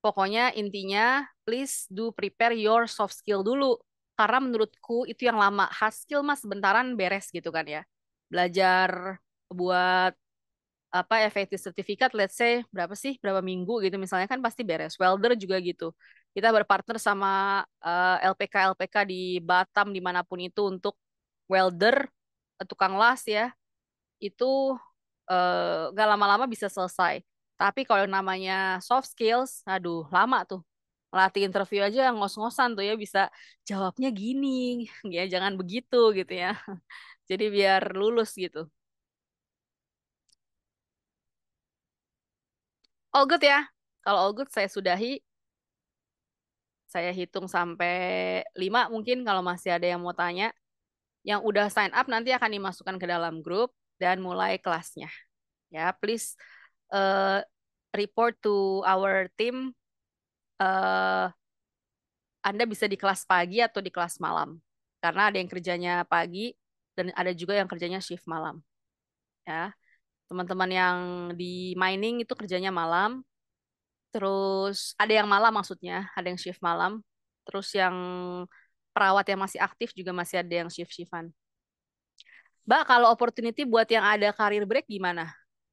pokoknya intinya please do prepare your soft skill dulu. Karena menurutku itu yang lama. Hard skill mah sebentaran beres gitu kan ya. Belajar buat apa effective certificate, let's say berapa sih, berapa minggu gitu misalnya kan pasti beres. Welder juga gitu. Kita berpartner sama LPK LPK di Batam dimanapun itu untuk welder, tukang las ya. Itu gak lama-lama bisa selesai. Tapi kalau yang namanya soft skills, aduh lama tuh. Melatih interview aja ngos-ngosan tuh ya bisa jawabnya gini, ya jangan begitu gitu ya. Jadi biar lulus gitu. All good ya. Kalau all good saya sudahi. Saya hitung sampai 5 mungkin kalau masih ada yang mau tanya. Yang udah sign up nanti akan dimasukkan ke dalam grup dan mulai kelasnya. Ya, please eh, report to our team. eh Anda bisa di kelas pagi atau di kelas malam. Karena ada yang kerjanya pagi dan ada juga yang kerjanya shift malam. Ya, teman-teman yang di mining itu kerjanya malam. Terus ada yang malam maksudnya, ada yang shift malam. Terus yang perawat yang masih aktif juga masih ada yang shift-shiftan. Mbak, kalau opportunity buat yang ada career break gimana?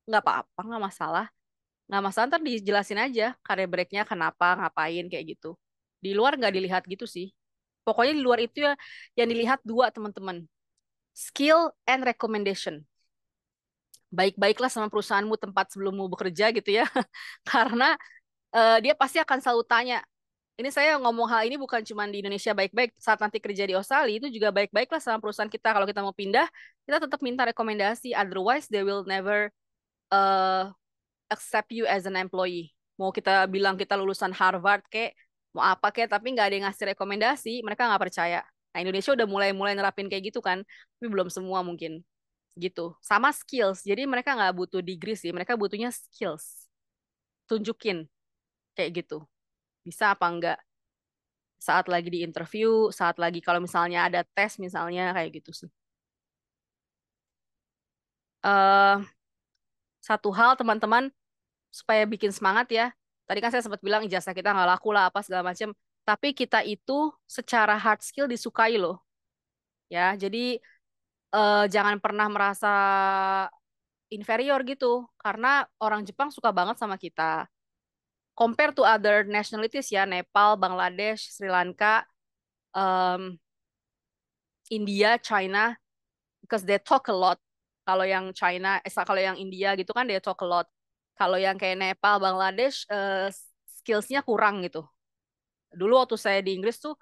Nggak apa-apa, nggak masalah. Nggak masalah, ntar dijelasin aja career breaknya kenapa, ngapain, kayak gitu. Di luar nggak dilihat gitu sih. Pokoknya di luar itu ya yang dilihat dua teman-teman. Skill and recommendation. Baik-baiklah sama perusahaanmu tempat sebelummu bekerja gitu ya. Karena dia pasti akan selalu tanya. Ini saya ngomong hal ini bukan cuma di Indonesia baik-baik. Saat nanti kerja di Australia itu juga baik-baiklah sama perusahaan kita. Kalau kita mau pindah, kita tetap minta rekomendasi. Otherwise, they will never uh, accept you as an employee. Mau kita bilang kita lulusan Harvard kek, mau apa kek, tapi nggak ada yang ngasih rekomendasi, mereka nggak percaya. Nah, Indonesia udah mulai-mulai nerapin kayak gitu kan, tapi belum semua mungkin gitu. Sama skills, jadi mereka nggak butuh degree sih, mereka butuhnya skills. Tunjukin kayak gitu. Bisa apa enggak? Saat lagi di interview, saat lagi kalau misalnya ada tes misalnya kayak gitu sih. eh Satu hal teman-teman supaya bikin semangat ya. Tadi kan saya sempat bilang ijazah kita nggak laku lah apa segala macam. Tapi kita itu secara hard skill disukai loh. Ya, jadi jangan pernah merasa inferior gitu. Karena orang Jepang suka banget sama kita. Compare to other nationalities ya, Nepal, Bangladesh, Sri Lanka, um, India, China, because they talk a lot. Kalau yang China, kalau yang India gitu kan they talk a lot. Kalau yang kayak Nepal, Bangladesh, skillsnya kurang gitu. Dulu waktu saya di Inggris tuh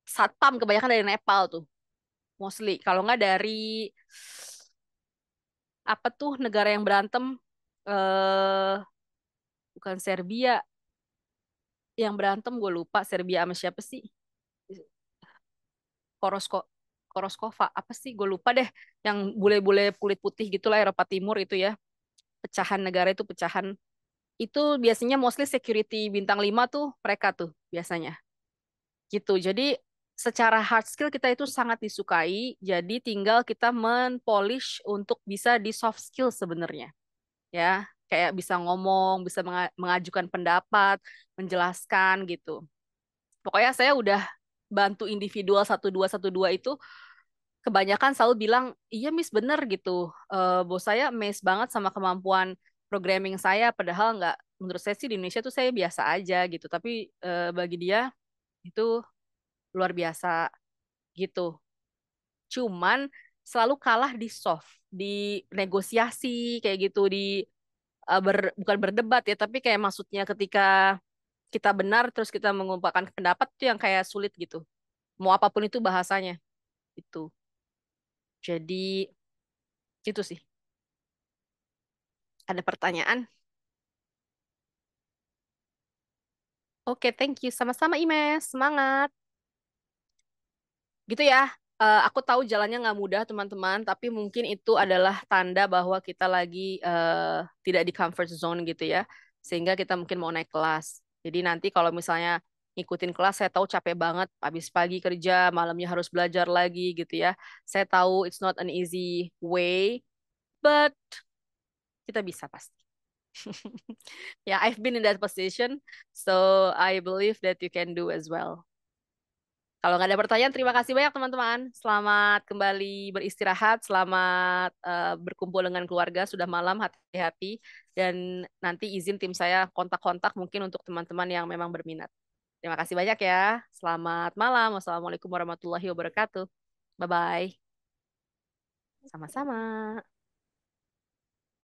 satpam kebanyakan dari Nepal tuh, mostly. Kalau nggak dari apa tuh negara yang berantem, eh bukan Serbia, yang berantem gue lupa Serbia sama siapa sih? Korosko, Koroskova apa sih? Gue lupa deh. Yang bule-bule kulit putih gitulah Eropa Timur itu ya. Pecahan negara itu pecahan. Itu biasanya mostly security bintang 5 tuh mereka tuh biasanya. Gitu. Jadi secara hard skill kita itu sangat disukai, jadi tinggal kita men-polish untuk bisa di soft skill sebenarnya. Ya, kayak bisa ngomong, bisa mengajukan pendapat, menjelaskan gitu. Pokoknya saya udah bantu individual 1212 itu kebanyakan selalu bilang, "Iya Miss bener gitu. Bos saya amazed banget sama kemampuan programming saya padahal nggak menurut saya sih di Indonesia tuh saya biasa aja gitu, tapi bagi dia itu luar biasa gitu. Cuman selalu kalah di soft, di negosiasi kayak gitu, di bukan berdebat ya, tapi kayak maksudnya ketika kita benar terus kita mengungkapkan pendapat itu yang kayak sulit gitu. Mau apapun itu bahasanya itu. Jadi itu sih. Ada pertanyaan? Oke, thank you. Sama-sama, Imes. Semangat. Gitu ya. Aku tahu jalannya nggak mudah, teman-teman, tapi mungkin itu adalah tanda bahwa kita lagi tidak di comfort zone gitu ya. Sehingga kita mungkin mau naik kelas. Jadi nanti kalau misalnya ngikutin kelas, saya tahu capek banget, habis pagi kerja, malamnya harus belajar lagi gitu ya. Saya tahu it's not an easy way, but kita bisa pasti. Ya, I've been in that position, so I believe that you can do as well. Kalau nggak ada pertanyaan, terima kasih banyak teman-teman. Selamat kembali beristirahat, selamat berkumpul dengan keluarga. Sudah malam, hati-hati. Dan nanti izin tim saya kontak-kontak mungkin untuk teman-teman yang memang berminat. Terima kasih banyak ya. Selamat malam. Wassalamualaikum warahmatullahi wabarakatuh. Bye-bye. Sama-sama.